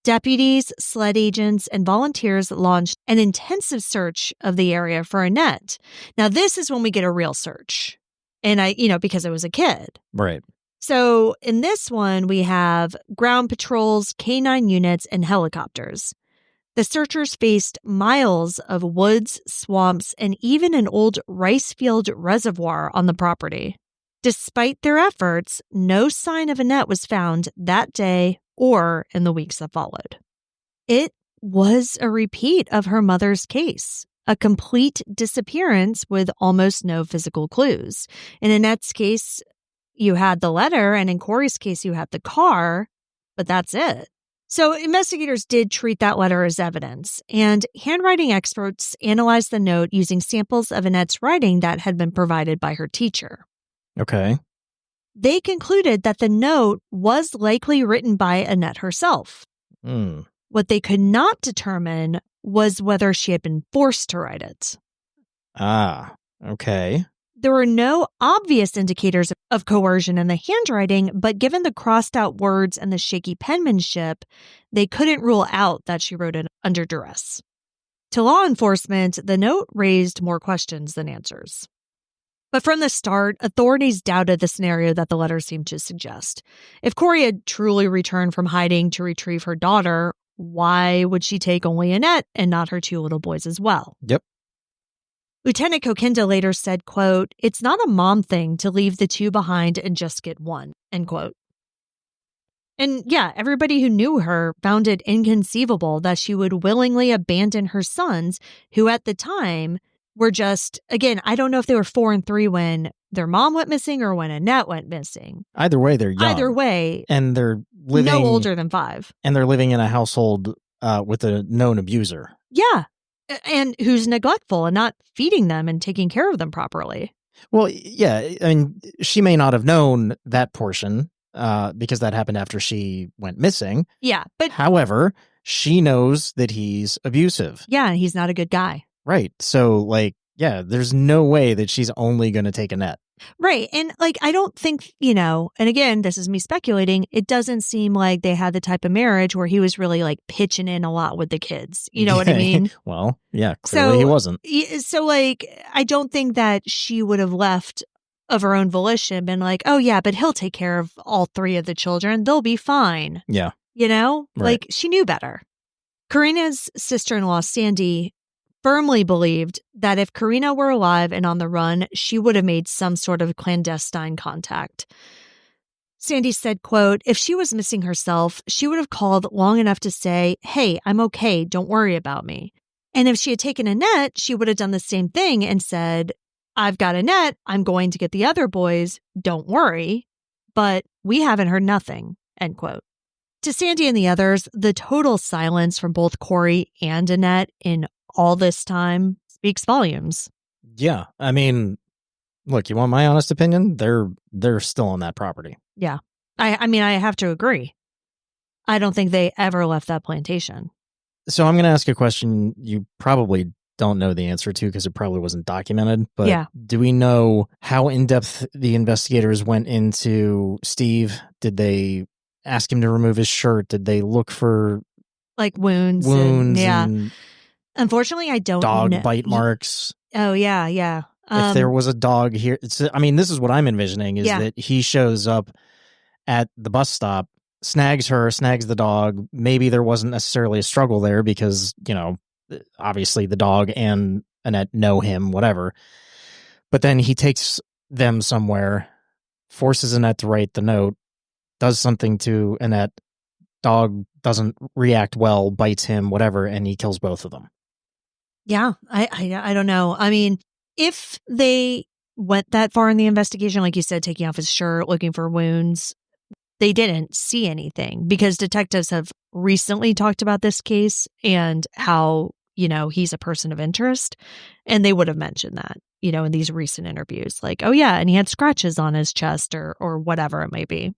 Deputies, sled agents, and volunteers launched an intensive search of the area for Annette. Now, this is when we get a real search. And because it was a kid. Right. So in this one, we have ground patrols, K-9 units, and helicopters. The searchers faced miles of woods, swamps, and even an old rice field reservoir on the property. Despite their efforts, no sign of Annette was found that day or in the weeks that followed. It was a repeat of her mother's case, a complete disappearance with almost no physical clues. In Annette's case, you had the letter, and in Corey's case, you had the car, but that's it. So investigators did treat that letter as evidence, and handwriting experts analyzed the note using samples of Annette's writing that had been provided by her teacher. Okay. They concluded that the note was likely written by Annette herself. What they could not determine was whether she had been forced to write it. Ah, okay. There were no obvious indicators of coercion in the handwriting, but given the crossed out words and the shaky penmanship, they couldn't rule out that she wrote it under duress. To law enforcement, the note raised more questions than answers. But from the start, authorities doubted the scenario that the letter seemed to suggest. If Corey had truly returned from hiding to retrieve her daughter, why would she take only Annette and not her 2 little boys as well? Yep. Lieutenant Kokinda later said, quote, "It's not a mom thing to leave the two behind and just get one," end quote. And yeah, everybody who knew her found it inconceivable that she would willingly abandon her sons, who at the time were just, again, I don't know if they were 4 and 3 when their mom went missing or when Annette went missing. Either way, they're young. Either way, and they're living no older than 5. And they're living in a household with a known abuser. Yeah. And who's neglectful and not feeding them and taking care of them properly. Well, yeah. I mean, she may not have known that portion because that happened after she went missing. Yeah. But however, she knows that he's abusive. Yeah. He's not a good guy. Right. So, like, yeah, there's no way that she's only going to take Annette. Right. And like, I don't think, and again, this is me speculating, it doesn't seem like they had the type of marriage where he was really like pitching in a lot with the kids. You know what I mean? Well, yeah, clearly he wasn't. So like, I don't think that she would have left of her own volition, been like, oh yeah, but he'll take care of all 3 of the children. They'll be fine. Yeah. Right. Like she knew better. Karina's sister-in-law, Sandy, firmly believed that if Karina were alive and on the run, she would have made some sort of clandestine contact. Sandy said, quote, "If she was missing herself, she would have called long enough to say, 'Hey, I'm okay. Don't worry about me.' And if she had taken Annette, she would have done the same thing and said, 'I've got Annette. I'm going to get the other boys. Don't worry.' But we haven't heard nothing," end quote. To Sandy and the others, the total silence from both Corey and Annette in all this time speaks volumes. Yeah. I mean, look, you want my honest opinion? They're still on that property. Yeah. I mean, I have to agree. I don't think they ever left that plantation. So I'm going to ask a question you probably don't know the answer to because it probably wasn't documented. But yeah. Do we know how in-depth the investigators went into Steve? Did they ask him to remove his shirt? Did they look for like wounds? Yeah. And unfortunately, I don't know. Dog bite marks. Oh, yeah, yeah. If there was a dog here, this is what I'm envisioning, is that he shows up at the bus stop, snags the dog. Maybe there wasn't necessarily a struggle there because, obviously the dog and Annette know him, whatever. But then he takes them somewhere, forces Annette to write the note, does something to Annette, dog doesn't react well, bites him, whatever, and he kills both of them. Yeah, I don't know. I mean, if they went that far in the investigation, like you said, taking off his shirt, looking for wounds, they didn't see anything because detectives have recently talked about this case and how, he's a person of interest. And they would have mentioned that, in these recent interviews, like, oh yeah, and he had scratches on his chest or whatever it may be.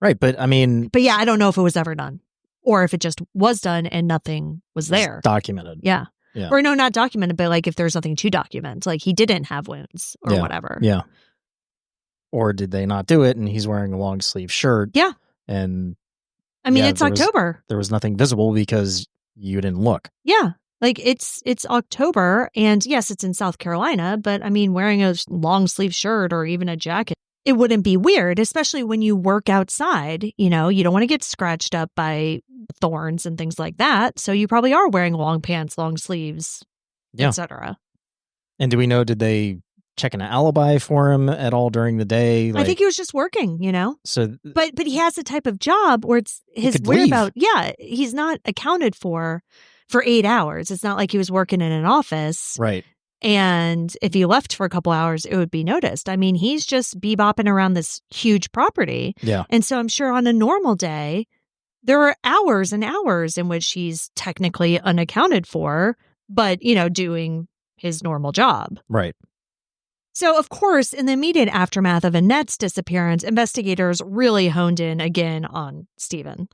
Right. But yeah, I don't know if it was ever done or if it just was done and nothing was there. Documented. Yeah. Yeah. Or no, not documented, but like if there's nothing to document, like he didn't have wounds or whatever. Yeah. Or did they not do it and he's wearing a long sleeve shirt? Yeah. And I mean, it's October. There was nothing visible because you didn't look. Yeah. Like it's October and yes, it's in South Carolina, but I mean, wearing a long sleeve shirt or even a jacket, it wouldn't be weird, especially when you work outside. You don't want to get scratched up by thorns and things like that. So you probably are wearing long pants, long sleeves, etc. And do we know, did they check an alibi for him at all during the day? I think he was just working, So, but he has a type of job where it's his whereabouts. Yeah, he's not accounted for 8 hours. It's not like he was working in an office. Right. And if he left for a couple hours, it would be noticed. I mean, he's just bebopping around this huge property. Yeah. And so I'm sure on a normal day, there are hours and hours in which he's technically unaccounted for, but, doing his normal job. Right. So, of course, in the immediate aftermath of Annette's disappearance, investigators really honed in again on Stephen.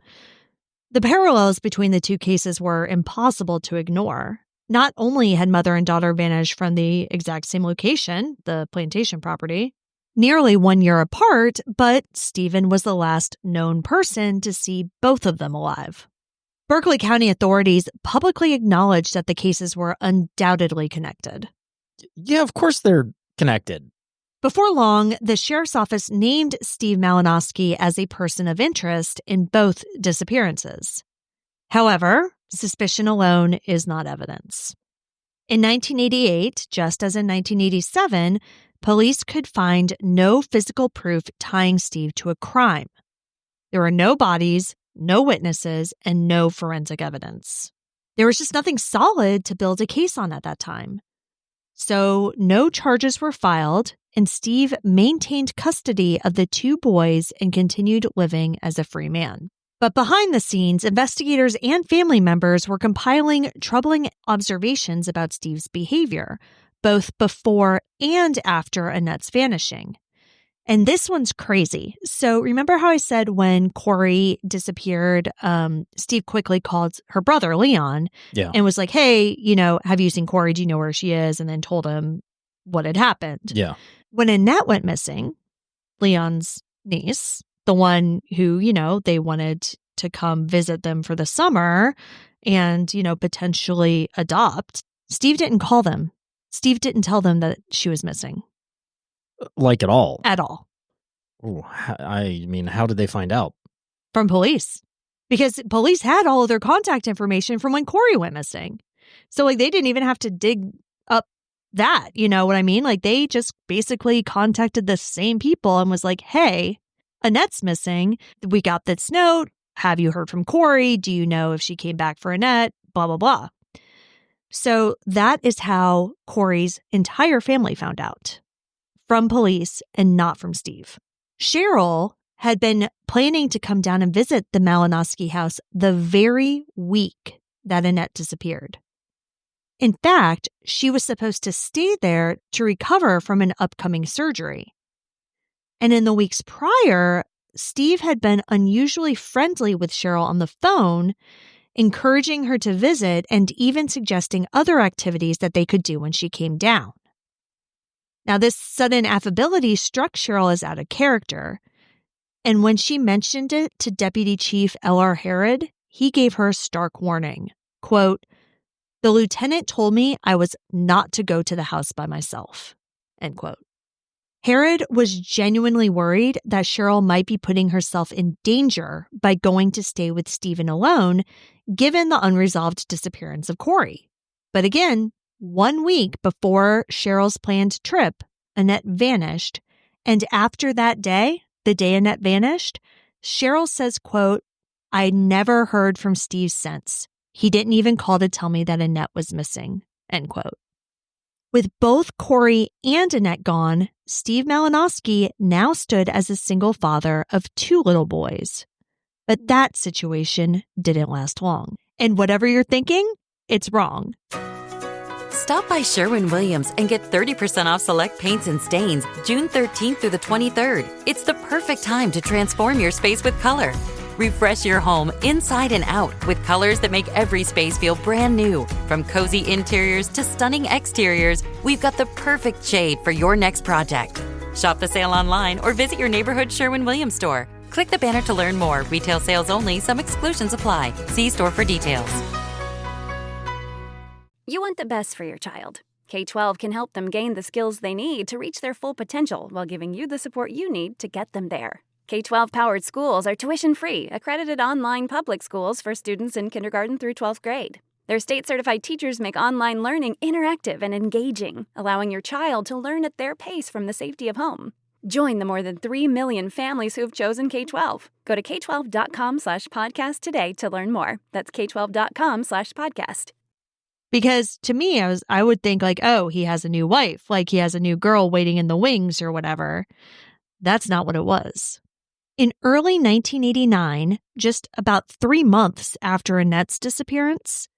The parallels between the two cases were impossible to ignore. Not only had mother and daughter vanished from the exact same location, the plantation property, nearly 1 year apart, but Stephen was the last known person to see both of them alive. Berkeley County authorities publicly acknowledged that the cases were undoubtedly connected. Yeah, of course they're connected. Before long, the sheriff's office named Steve Malinoski as a person of interest in both disappearances. However, suspicion alone is not evidence. In 1988, just as in 1987, police could find no physical proof tying Steve to a crime. There were no bodies, no witnesses, and no forensic evidence. There was just nothing solid to build a case on at that time. So no charges were filed, and Steve maintained custody of the two boys and continued living as a free man. But behind the scenes, investigators and family members were compiling troubling observations about Steve's behavior, both before and after Annette's vanishing. And this one's crazy. So remember how I said when Corey disappeared, Steve quickly called her brother, Leon, and was like, hey, have you seen Corey? Do you know where she is? And then told him what had happened. Yeah. When Annette went missing, Leon's niece, the one who, they wanted to come visit them for the summer and, potentially adopt, Steve didn't call them. Steve didn't tell them that she was missing. Like at all? At all. Ooh, I mean, how did they find out? From police. Because police had all of their contact information from when Corey went missing. So, they didn't even have to dig up that, you know what I mean? They just basically contacted the same people and was like, hey, Annette's missing. We got this note. Have you heard from Corey? Do you know if she came back for Annette? Blah, blah, blah. So that is how Corey's entire family found out. From police and not from Steve. Cheryl had been planning to come down and visit the Malinoski house the very week that Annette disappeared. In fact, she was supposed to stay there to recover from an upcoming surgery. And in the weeks prior, Steve had been unusually friendly with Cheryl on the phone, encouraging her to visit and even suggesting other activities that they could do when she came down. Now, this sudden affability struck Cheryl as out of character, and when she mentioned it to Deputy Chief L.R. Herod, he gave her a stark warning. Quote, "The lieutenant told me I was not to go to the house by myself." End quote. Herod was genuinely worried that Cheryl might be putting herself in danger by going to stay with Stephen alone, given the unresolved disappearance of Corey. But again, 1 week before Cheryl's planned trip, Annette vanished. And after that day, the day Annette vanished, Cheryl says, quote, "I never heard from Steve since. He didn't even call to tell me that Annette was missing." End quote. With both Corey and Annette gone, Steve Malinoski now stood as a single father of 2 little boys. But that situation didn't last long. And whatever you're thinking, it's wrong. Stop by Sherwin-Williams and get 30% off select paints and stains June 13th through the 23rd. It's the perfect time to transform your space with color. Refresh your home inside and out with colors that make every space feel brand new. From cozy interiors to stunning exteriors, we've got the perfect shade for your next project. Shop the sale online or visit your neighborhood Sherwin-Williams store. Click the banner to learn more. Retail sales only. Some exclusions apply. See store for details. You want the best for your child. K-12 can help them gain the skills they need to reach their full potential while giving you the support you need to get them there. K-12-powered schools are tuition-free, accredited online public schools for students in kindergarten through 12th grade. Their state-certified teachers make online learning interactive and engaging, allowing your child to learn at their pace from the safety of home. Join the more than 3 million families who have chosen K-12. Go to k12.com/podcast today to learn more. That's k12.com/podcast. Because to me, I would think oh, he has a new wife, he has a new girl waiting in the wings or whatever. That's not what it was. In early 1989, just about 3 months after Annette's disappearance,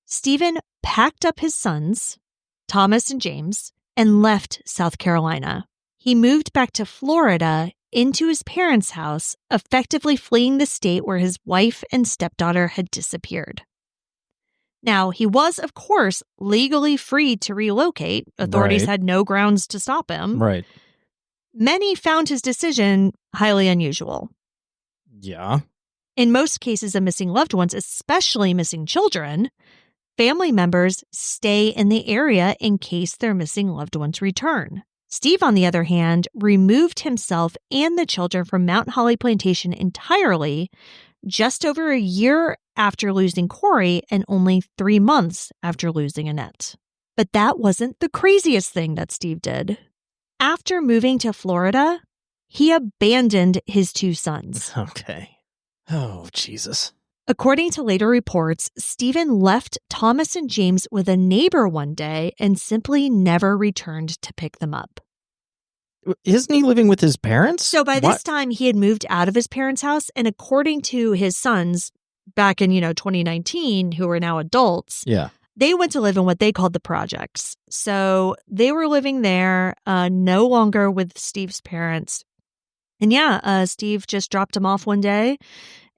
Stephen packed up his sons, Thomas and James, and left South Carolina. He moved back to Florida into his parents' house, effectively fleeing the state where his wife and stepdaughter had disappeared. Now, he was, of course, legally free to relocate. Authorities had no grounds to stop him. Right. Many found his decision highly unusual. Yeah. In most cases of missing loved ones, especially missing children, family members stay in the area in case their missing loved ones return. Steve, on the other hand, removed himself and the children from Mount Holly Plantation entirely just over a year after losing Corey and only 3 months after losing Annette. But that wasn't the craziest thing that Steve did. After moving to Florida, he abandoned his 2 sons. Okay. Oh, Jesus. According to later reports, Stephen left Thomas and James with a neighbor one day and simply never returned to pick them up. Isn't he living with his parents? So by this time, he had moved out of his parents' house. And according to his sons back in, 2019, who are now adults, they went to live in what they called the projects. So they were living there, no longer with Steve's parents. And Steve just dropped him off one day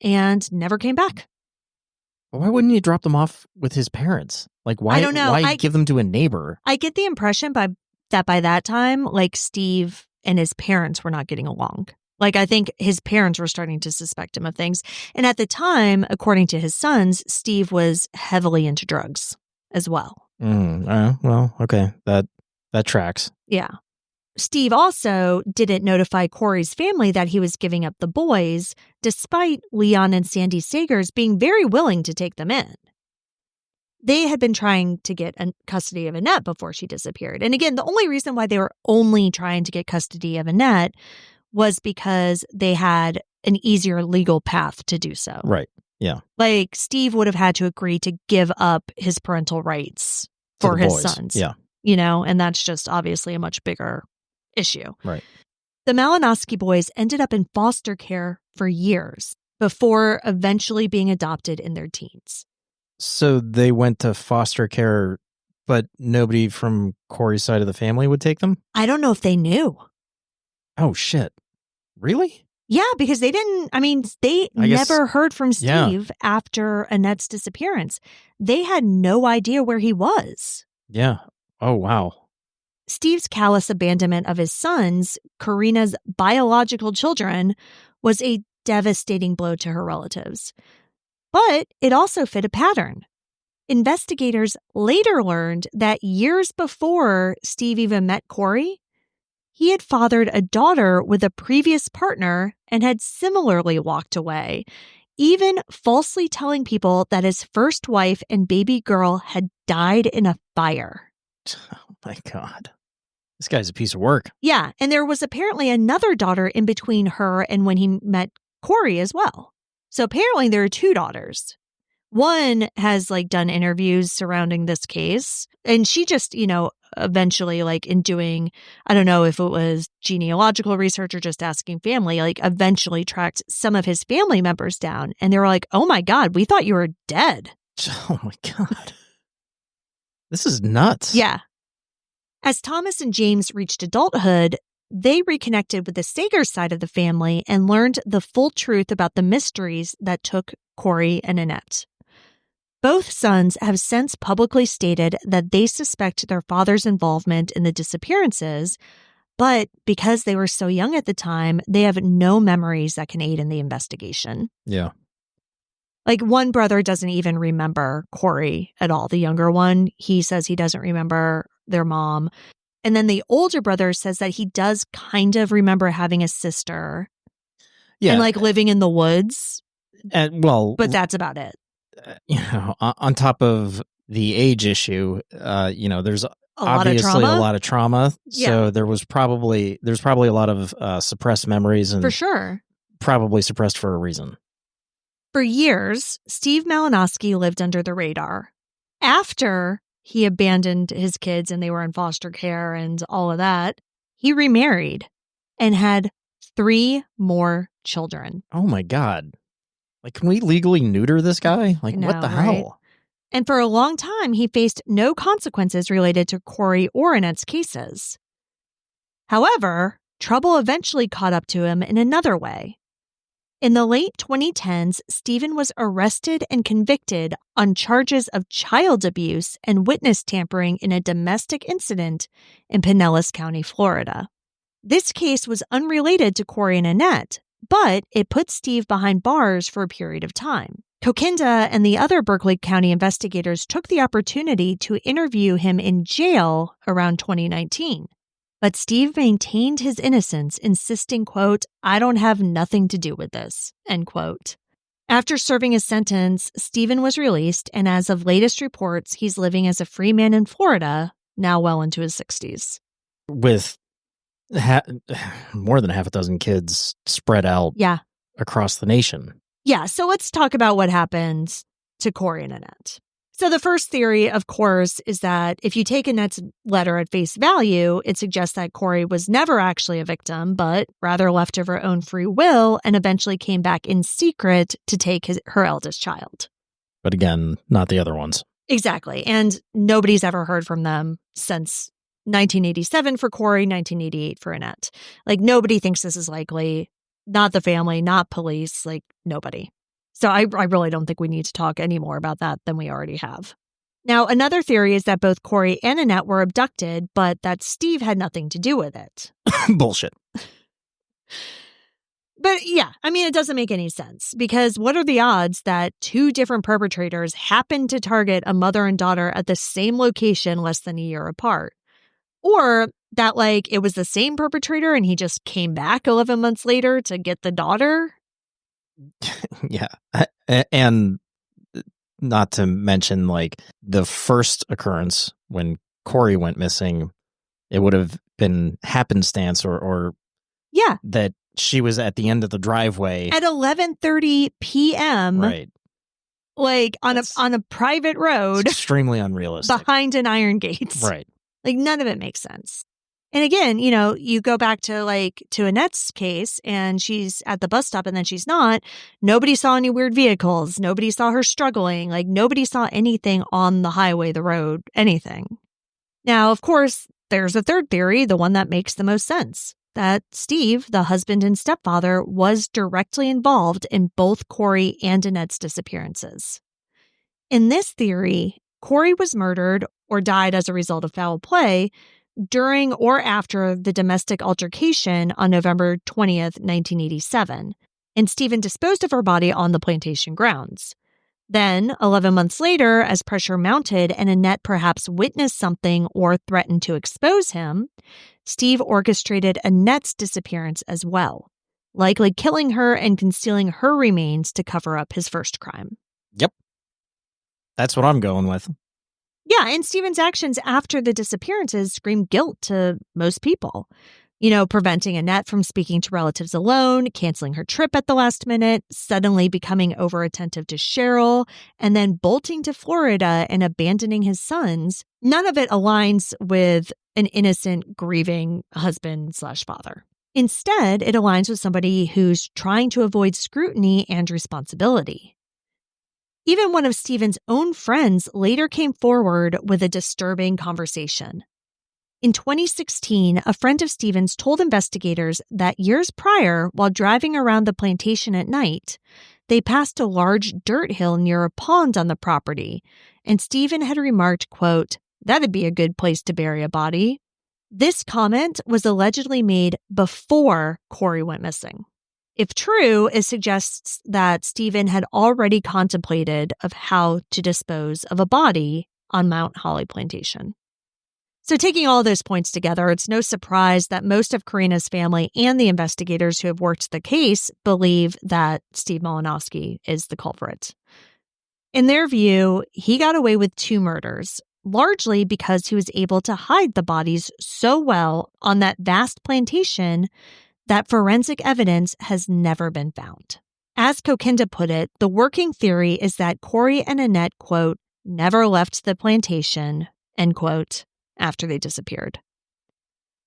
and never came back. Why wouldn't he drop them off with his parents? Like, why? I don't know. Why give them to a neighbor? I get the impression by that time, like, Steve and his parents were not getting along. Like, I think his parents were starting to suspect him of things. And at the time, according to his sons, Steve was heavily into drugs as well. Well, okay. That tracks. Yeah. Steve also didn't notify Corey's family that he was giving up the boys, despite Leon and Sandy Sagers being very willing to take them in. They had been trying to get custody of Annette before she disappeared. And again, the only reason why they were only trying to get custody of Annette was because they had an easier legal path to do so. Right. Yeah. Like, Steve would have had to agree to give up his parental rights for his sons. Yeah. And that's just obviously a much bigger issue. Right. The Malinoski boys ended up in foster care for years before eventually being adopted in their teens. So they went to foster care, but nobody from Corey's side of the family would take them? I don't know if they knew. Oh, shit. Really? Yeah, because they never heard from Steve after Annette's disappearance. They had no idea where he was. Yeah. Oh, wow. Steve's callous abandonment of his sons, Karina's biological children, was a devastating blow to her relatives. But it also fit a pattern. Investigators later learned that years before Steve even met Corey, he had fathered a daughter with a previous partner and had similarly walked away, even falsely telling people that his first wife and baby girl had died in a fire. Oh, my God. This guy's a piece of work. Yeah, and there was apparently another daughter in between her and when he met Corey as well. So apparently there are 2 daughters. One has done interviews surrounding this case, and she just, eventually in doing, I don't know if it was genealogical research or just asking family, eventually tracked some of his family members down. And they were like, oh my God, we thought you were dead. Oh my God. This is nuts. Yeah. As Thomas and James reached adulthood, they reconnected with the Sagers side of the family and learned the full truth about the mysteries that took Corey and Annette. Both sons have since publicly stated that they suspect their father's involvement in the disappearances, but because they were so young at the time, they have no memories that can aid in the investigation. Yeah. One brother doesn't even remember Corey at all. The younger one, he says he doesn't remember their mom. And then the older brother says that he does kind of remember having a sister. Yeah. And living in the woods. But that's about it. On top of the age issue, there's obviously a lot of trauma. Yeah. So there's probably a lot of suppressed memories, and for sure, probably suppressed for a reason. For years, Steve Malinoski lived under the radar. After he abandoned his kids and they were in foster care and all of that, he remarried and had 3 more children. Oh my God. Can we legally neuter this guy? What the hell? And for a long time, he faced no consequences related to Corey or Annette's cases. However, trouble eventually caught up to him in another way. In the late 2010s, Stephen was arrested and convicted on charges of child abuse and witness tampering in a domestic incident in Pinellas County, Florida. This case was unrelated to Corey and Annette, but it put Steve behind bars for a period of time. Korrina and the other Berkeley County investigators took the opportunity to interview him in jail around 2019. But Steve maintained his innocence, insisting, quote, "I don't have nothing to do with this," end quote. After serving his sentence, Stephen was released, and as of latest reports, he's living as a free man in Florida, now well into his 60s. With more than half a dozen kids spread out across the nation. Yeah, so let's talk about what happened to Corey and Annette. So the first theory, of course, is that if you take Annette's letter at face value, it suggests that Corey was never actually a victim, but rather left of her own free will and eventually came back in secret to take her eldest child. But again, not the other ones. Exactly. And nobody's ever heard from them since 1987 for Corey, 1988 for Annette. Like, nobody thinks this is likely. Not the family, not police, like nobody. So I really don't think we need to talk any more about that than we already have. Now, another theory is that both Corey and Annette were abducted, but that Steve had nothing to do with it. Bullshit. But yeah, I mean, it doesn't make any sense because what are the odds that two different perpetrators happened to target a mother and daughter at the same location less than a year apart? Or that, like, it was the same perpetrator and he just came back 11 months later to get the daughter? Yeah. And not to mention, like, the first occurrence when Corey went missing, it would have been happenstance or that she was at the end of the driveway at 11:30 p.m. Right. Like on a private road. Extremely unrealistic. Behind an iron gate. Right. Like, none of it makes sense. And again, you know, you go back to Annette's case and she's at the bus stop and then she's not. Nobody saw any weird vehicles. Nobody saw her struggling. Like, nobody saw anything on the highway, the road, anything. Now, of course, there's a third theory, the one that makes the most sense, that Steve, the husband and stepfather, was directly involved in both Corey and Annette's disappearances. In this theory, Corey was murdered or died as a result of foul play during or after the domestic altercation on November 20th, 1987, and Stephen disposed of her body on the plantation grounds. Then, 11 months later, as pressure mounted and Annette perhaps witnessed something or threatened to expose him, Steve orchestrated Annette's disappearance as well, likely killing her and concealing her remains to cover up his first crime. Yep. That's what I'm going with. Yeah, and Stephen's actions after the disappearances scream guilt to most people. You know, preventing Annette from speaking to relatives alone, canceling her trip at the last minute, suddenly becoming over-attentive to Cheryl, and then bolting to Florida and abandoning his sons. None of it aligns with an innocent, grieving husband/father. Instead, it aligns with somebody who's trying to avoid scrutiny and responsibility. Even one of Stephen's own friends later came forward with a disturbing conversation. In 2016, a friend of Stephen's told investigators that years prior, while driving around the plantation at night, they passed a large dirt hill near a pond on the property, and Stephen had remarked, quote, "That'd be a good place to bury a body." This comment was allegedly made before Corey went missing. If true, it suggests that Stephen had already contemplated of how to dispose of a body on Mount Holly Plantation. So taking all those points together, it's no surprise that most of Korrina's family and the investigators who have worked the case believe that Steve Malinoski is the culprit. In their view, he got away with 2 murders, largely because he was able to hide the bodies so well on that vast plantation that forensic evidence has never been found. As Kokinda put it, the working theory is that Corey and Annette, quote, never left the plantation, end quote, after they disappeared.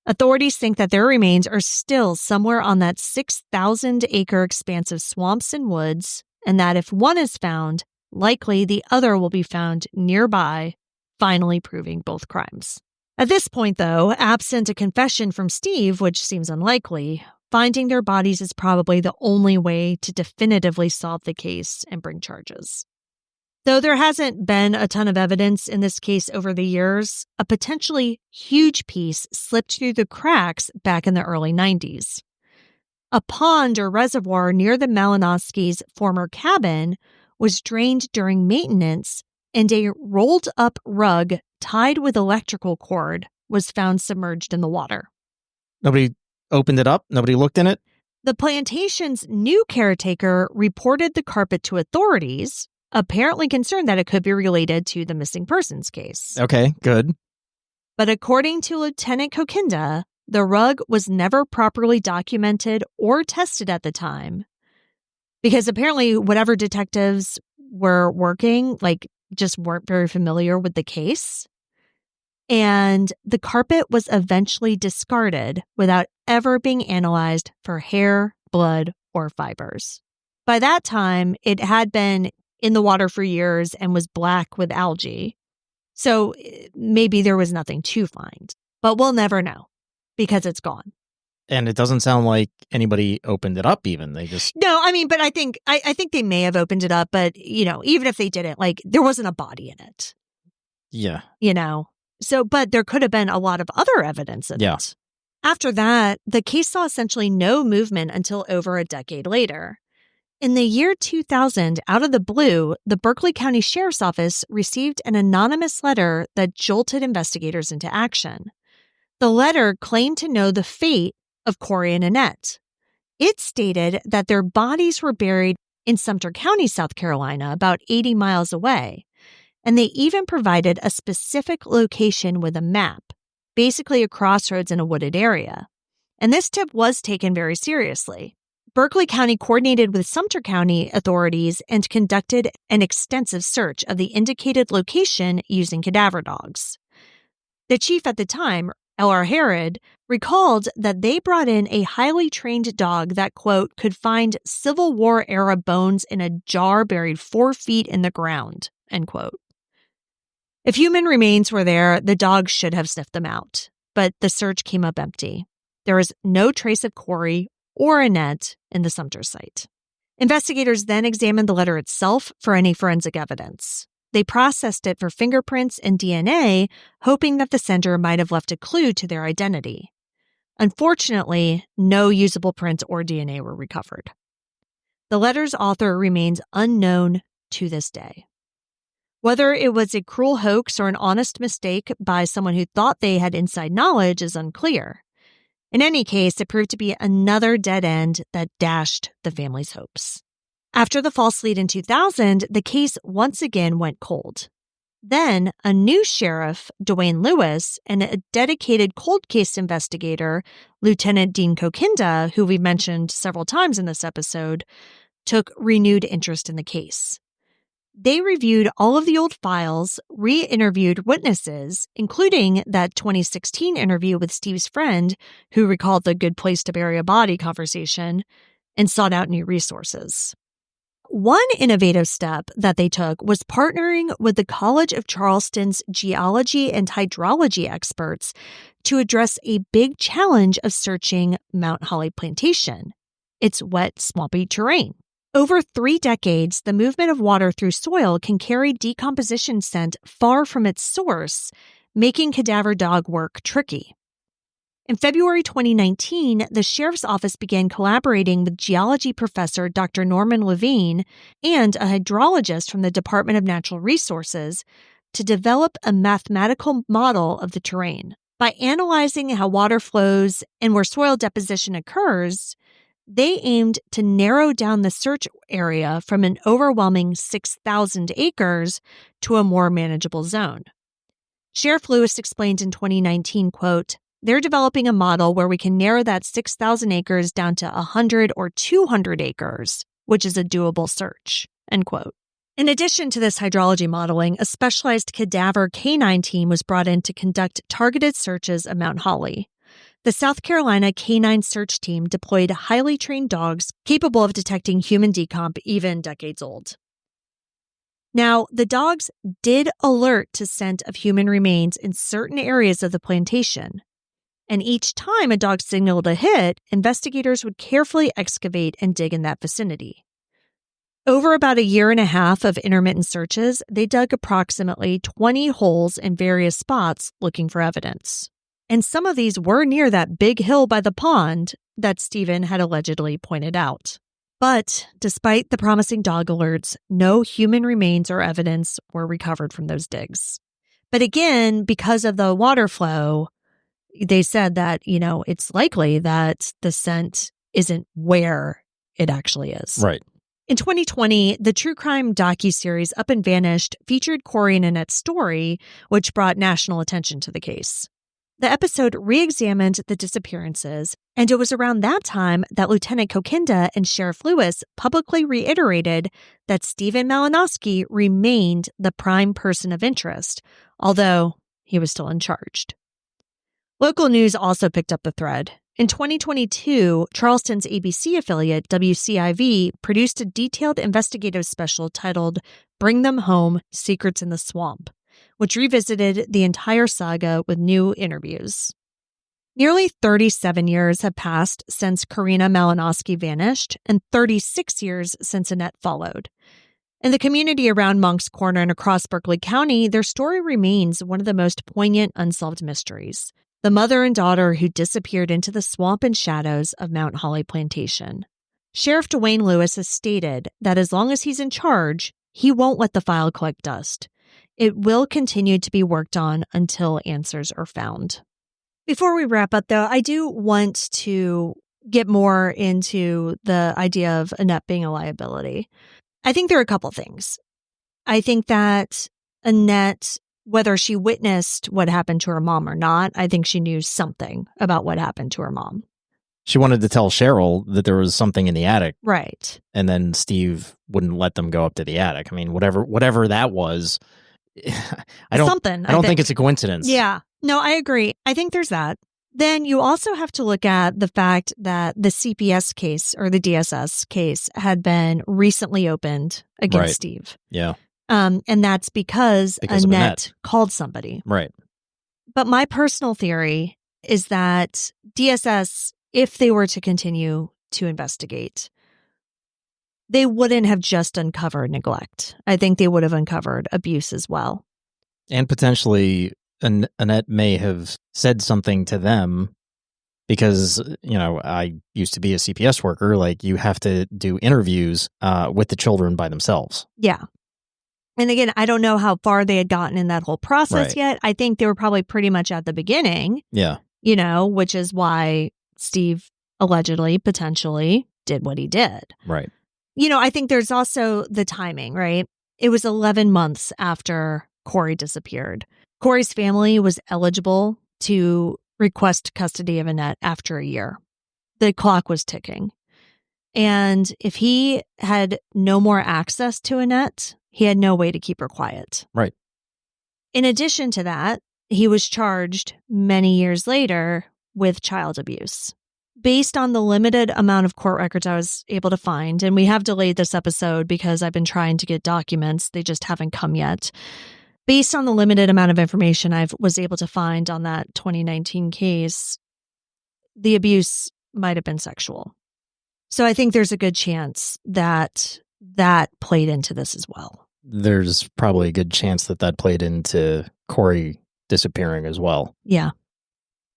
Authorities think that their remains are still somewhere on that 6,000-acre expanse of swamps and woods, and that if one is found, likely the other will be found nearby, finally proving both crimes. At this point, though, absent a confession from Steve, which seems unlikely, finding their bodies is probably the only way to definitively solve the case and bring charges. Though there hasn't been a ton of evidence in this case over the years, a potentially huge piece slipped through the cracks back in the early 90s. A pond or reservoir near the Malinoskis' former cabin was drained during maintenance, and a rolled-up rug tied with electrical cord was found submerged in the water. Nobody opened it up? Nobody looked in it? The plantation's new caretaker reported the carpet to authorities, apparently concerned that it could be related to the missing persons case. Okay, good. But according to Lieutenant Kokinda, the rug was never properly documented or tested at the time because apparently whatever detectives were working, just weren't very familiar with the case. And the carpet was eventually discarded without ever being analyzed for hair, blood, or fibers. By that time, it had been in the water for years and was black with algae. So maybe there was nothing to find, but we'll never know because it's gone. And it doesn't sound like anybody opened it up even. They just... No, I mean, but I think they may have opened it up, but, even if they didn't, there wasn't a body in it. Yeah. So, but there could have been a lot of other evidence in it. After that, the case saw essentially no movement until over a decade later. In the year 2000, out of the blue, the Berkeley County Sheriff's Office received an anonymous letter that jolted investigators into action. The letter claimed to know the fate of Corey and Annette. It stated that their bodies were buried in Sumter County, South Carolina, about 80 miles away. And they even provided a specific location with a map, basically a crossroads in a wooded area. And this tip was taken very seriously. Berkeley County coordinated with Sumter County authorities and conducted an extensive search of the indicated location using cadaver dogs. The chief at the time, L.R. Herod, recalled that they brought in a highly trained dog that, quote, could find Civil War-era bones in a jar buried 4 feet in the ground, end quote. If human remains were there, the dog should have sniffed them out, but the search came up empty. There was no trace of Corey or Annette in the Sumter site. Investigators then examined the letter itself for any forensic evidence. They processed it for fingerprints and DNA, hoping that the sender might have left a clue to their identity. Unfortunately, no usable prints or DNA were recovered. The letter's author remains unknown to this day. Whether it was a cruel hoax or an honest mistake by someone who thought they had inside knowledge is unclear. In any case, it proved to be another dead end that dashed the family's hopes. After the false lead in 2000, the case once again went cold. Then, a new sheriff, Dwayne Lewis, and a dedicated cold case investigator, Lieutenant Dean Kokinda, who we mentioned several times in this episode, took renewed interest in the case. They reviewed all of the old files, re-interviewed witnesses, including that 2016 interview with Steve's friend, who recalled the good place to bury a body conversation, and sought out new resources. One innovative step that they took was partnering with the College of Charleston's geology and hydrology experts to address a big challenge of searching Mount Holly Plantation. It's wet, swampy terrain. Over 3 decades, the movement of water through soil can carry decomposition scent far from its source, making cadaver dog work tricky. In February 2019, the Sheriff's Office began collaborating with geology professor Dr. Norman Levine and a hydrologist from the Department of Natural Resources to develop a mathematical model of the terrain. By analyzing how water flows and where soil deposition occurs, they aimed to narrow down the search area from an overwhelming 6,000 acres to a more manageable zone. Sheriff Lewis explained in 2019, quote, "They're developing a model where we can narrow that 6,000 acres down to 100 or 200 acres, which is a doable search," end quote. In addition to this hydrology modeling, a specialized cadaver canine team was brought in to conduct targeted searches of Mount Holly. The South Carolina Canine Search Team deployed highly trained dogs capable of detecting human decomp even decades old. Now, the dogs did alert to scent of human remains in certain areas of the plantation. And each time a dog signaled a hit, investigators would carefully excavate and dig in that vicinity. Over about 1.5 years of intermittent searches, they dug approximately 20 holes in various spots looking for evidence. And some of these were near that big hill by the pond that Stephen had allegedly pointed out. But despite the promising dog alerts, no human remains or evidence were recovered from those digs. But again, because of the water flow, they said that, it's likely that the scent isn't where it actually is. Right. In 2020, the true crime docuseries Up and Vanished featured Corey and Annette's story, which brought national attention to the case. The episode re-examined the disappearances, and it was around that time that Lieutenant Kokinda and Sheriff Lewis publicly reiterated that Stephen Malinoski remained the prime person of interest, although he was still in charge. Local news also picked up the thread. In 2022, Charleston's ABC affiliate, WCIV, produced a detailed investigative special titled Bring Them Home, Secrets in the Swamp, which revisited the entire saga with new interviews. Nearly 37 years have passed since Korrina Malinoski vanished, and 36 years since Annette followed. In the community around Moncks Corner and across Berkeley County, their story remains one of the most poignant unsolved mysteries. The mother and daughter who disappeared into the swamp and shadows of Mount Holly Plantation. Sheriff Dwayne Lewis has stated that as long as he's in charge, he won't let the file collect dust. It will continue to be worked on until answers are found. Before we wrap up, though, I do want to get more into the idea of Annette being a liability. I think there are a couple things. I think that Annette, whether she witnessed what happened to her mom or not, I think she knew something about what happened to her mom. She wanted to tell Cheryl that there was something in the attic. Right. And then Steve wouldn't let them go up to the attic. I mean, whatever that was, I don't think it's a coincidence. Yeah. No, I agree. I think there's that. Then you also have to look at the fact that the CPS case or the DSS case had been recently opened against Steve. Yeah. And that's because Annette called somebody. Right. But my personal theory is that DSS, if they were to continue to investigate, they wouldn't have just uncovered neglect. I think they would have uncovered abuse as well. And potentially Annette may have said something to them because, I used to be a CPS worker. Like, you have to do interviews with the children by themselves. Yeah. And again, I don't know how far they had gotten in that whole process yet. I think they were probably pretty much at the beginning. Yeah. Which is why Steve allegedly, potentially did what he did. Right. I think there's also the timing, right? It was 11 months after Corey disappeared. Corey's family was eligible to request custody of Annette after a year. The clock was ticking. And if he had no more access to Annette, he had no way to keep her quiet. Right. In addition to that, he was charged many years later with child abuse. Based on the limited amount of court records I was able to find, and we have delayed this episode because I've been trying to get documents, they just haven't come yet. Based on the limited amount of information I was able to find on that 2019 case, the abuse might have been sexual. So I think there's a good chance that that played into this as well. There's probably a good chance that played into Corey disappearing as well. Yeah.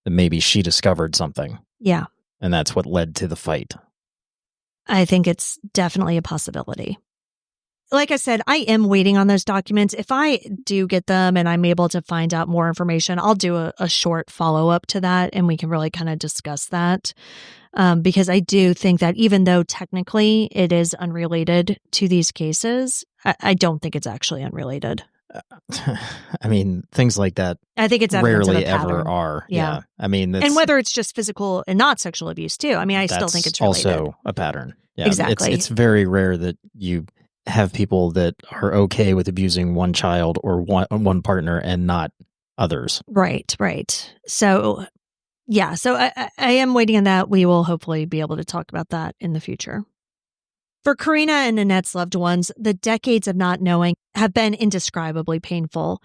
That maybe she discovered something. Yeah. And that's what led to the fight. I think it's definitely a possibility. Like I said, I am waiting on those documents. If I do get them and I'm able to find out more information, I'll do a short follow-up to that and we can really kind of discuss that. Because I do think that even though technically it is unrelated to these cases, I don't think it's actually unrelated. I mean, things like that I think it's rarely ever are. Yeah. I mean, and whether it's just physical and not sexual abuse too. I mean, I still think it's related. Also a pattern. Yeah, exactly. It's very rare that you have people that are okay with abusing one child or one partner and not others. Right. So, yeah. So I am waiting on that. We will hopefully be able to talk about that in the future. For Karina and Annette's loved ones, the decades of not knowing have been indescribably painful.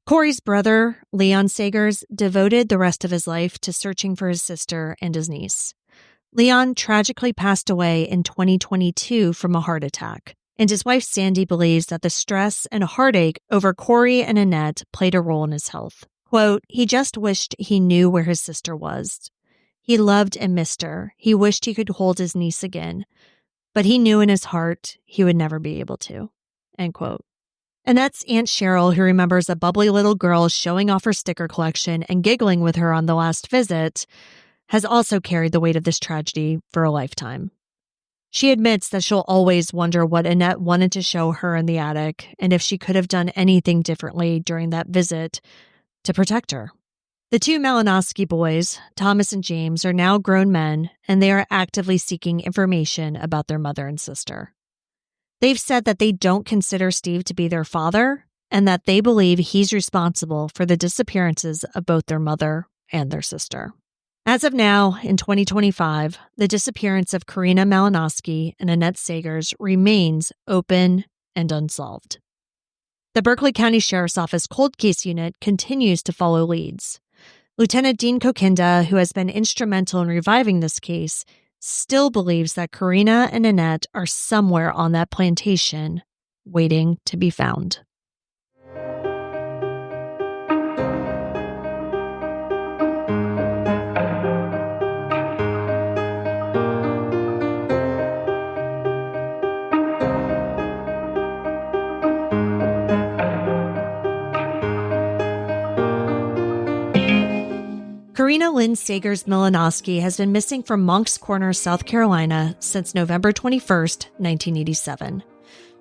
Corey's brother, Leon Sagers, devoted the rest of his life to searching for his sister and his niece. Leon tragically passed away in 2022 from a heart attack, and his wife Sandy believes that the stress and heartache over Corey and Annette played a role in his health. Quote, "He just wished he knew where his sister was. He loved and missed her. He wished he could hold his niece again. But he knew in his heart he would never be able to." End quote. Annette's Aunt Cheryl, who remembers a bubbly little girl showing off her sticker collection and giggling with her on the last visit, has also carried the weight of this tragedy for a lifetime. She admits that she'll always wonder what Annette wanted to show her in the attic and if she could have done anything differently during that visit to protect her. The two Malinoski boys, Thomas and James, are now grown men, and they are actively seeking information about their mother and sister. They've said that they don't consider Steve to be their father and that they believe he's responsible for the disappearances of both their mother and their sister. As of now, in 2025, the disappearance of Korrina Malinoski and Annette Sagers remains open and unsolved. The Berkeley County Sheriff's Office Cold Case Unit continues to follow leads. Lieutenant Dean Kokinda, who has been instrumental in reviving this case, still believes that Karina and Annette are somewhere on that plantation, waiting to be found. Korrina Lynn Sagers Malinoski has been missing from Moncks Corner, South Carolina since November 21st, 1987.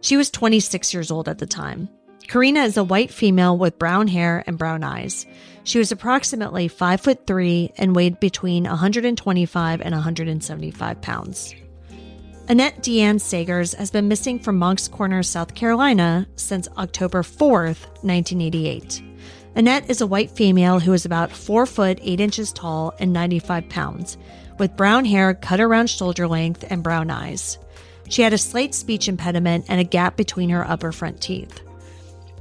She was 26 years old at the time. Karina is a white female with brown hair and brown eyes. She was approximately 5'3" and weighed between 125 and 175 pounds. Annette Deanne Sagers has been missing from Moncks Corner, South Carolina since October 4th, 1988. Annette is a white female who is about 4 foot 8 inches tall and 95 pounds, with brown hair cut around shoulder length and brown eyes. She had a slight speech impediment and a gap between her upper front teeth.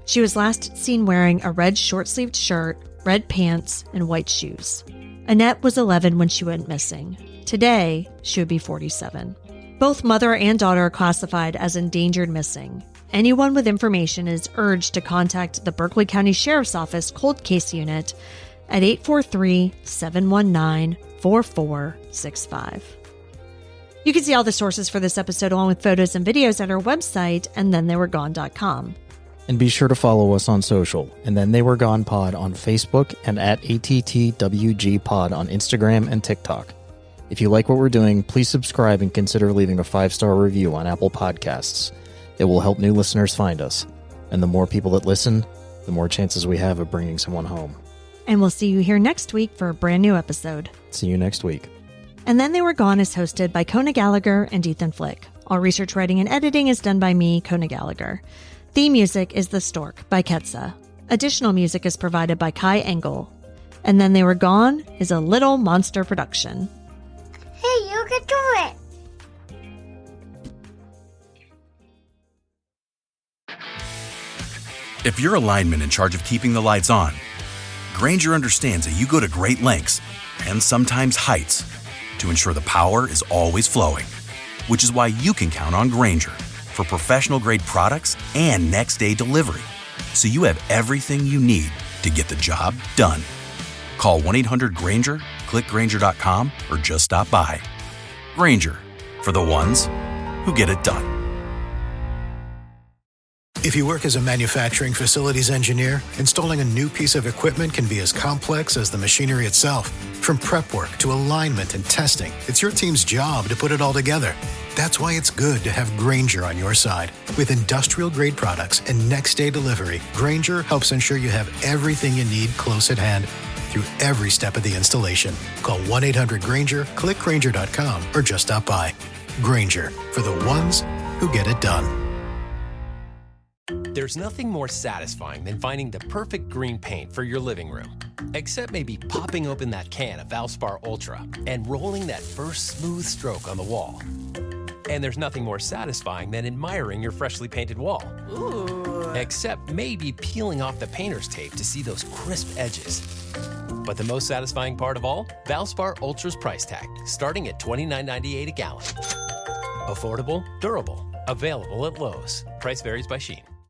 She was last seen wearing a red short-sleeved shirt, red pants, and white shoes. Annette was 11 when she went missing. Today, she would be 47. Both mother and daughter are classified as endangered missing. Anyone with information is urged to contact the Berkeley County Sheriff's Office Cold Case Unit at 843-719-4465. You can see all the sources for this episode along with photos and videos at our website, andthentheyweregone.com. And be sure to follow us on social, and Then They Were Gone Pod on Facebook and at ATTWG Pod on Instagram and TikTok. If you like what we're doing, please subscribe and consider leaving a 5-star review on Apple Podcasts. It will help new listeners find us. And the more people that listen, the more chances we have of bringing someone home. And we'll see you here next week for a brand new episode. See you next week. And Then They Were Gone is hosted by Kona Gallagher and Ethan Flick. All research, writing, and editing is done by me, Kona Gallagher. Theme music is The Stork by Ketsa. Additional music is provided by Kai Engel. And Then They Were Gone is a Little Monster production. Hey, you can do it! If you're a lineman in charge of keeping the lights on, Grainger understands that you go to great lengths and sometimes heights to ensure the power is always flowing, which is why you can count on Grainger for professional-grade products and next-day delivery, so you have everything you need to get the job done. Call 1-800-GRAINGER, click Grainger.com, or just stop by. Grainger, for the ones who get it done. If you work as a manufacturing facilities engineer, installing a new piece of equipment can be as complex as the machinery itself. From prep work to alignment and testing, it's your team's job to put it all together. That's why it's good to have Grainger on your side. With industrial-grade products and next-day delivery, Grainger helps ensure you have everything you need close at hand through every step of the installation. Call 1-800-GRAINGER, click Grainger.com, or just stop by. Grainger, for the ones who get it done. There's nothing more satisfying than finding the perfect green paint for your living room. Except maybe popping open that can of Valspar Ultra and rolling that first smooth stroke on the wall. And there's nothing more satisfying than admiring your freshly painted wall. Ooh. Except maybe peeling off the painter's tape to see those crisp edges. But the most satisfying part of all? Valspar Ultra's price tag, starting at $29.98 a gallon. Affordable, durable, available at Lowe's. Price varies by Shein.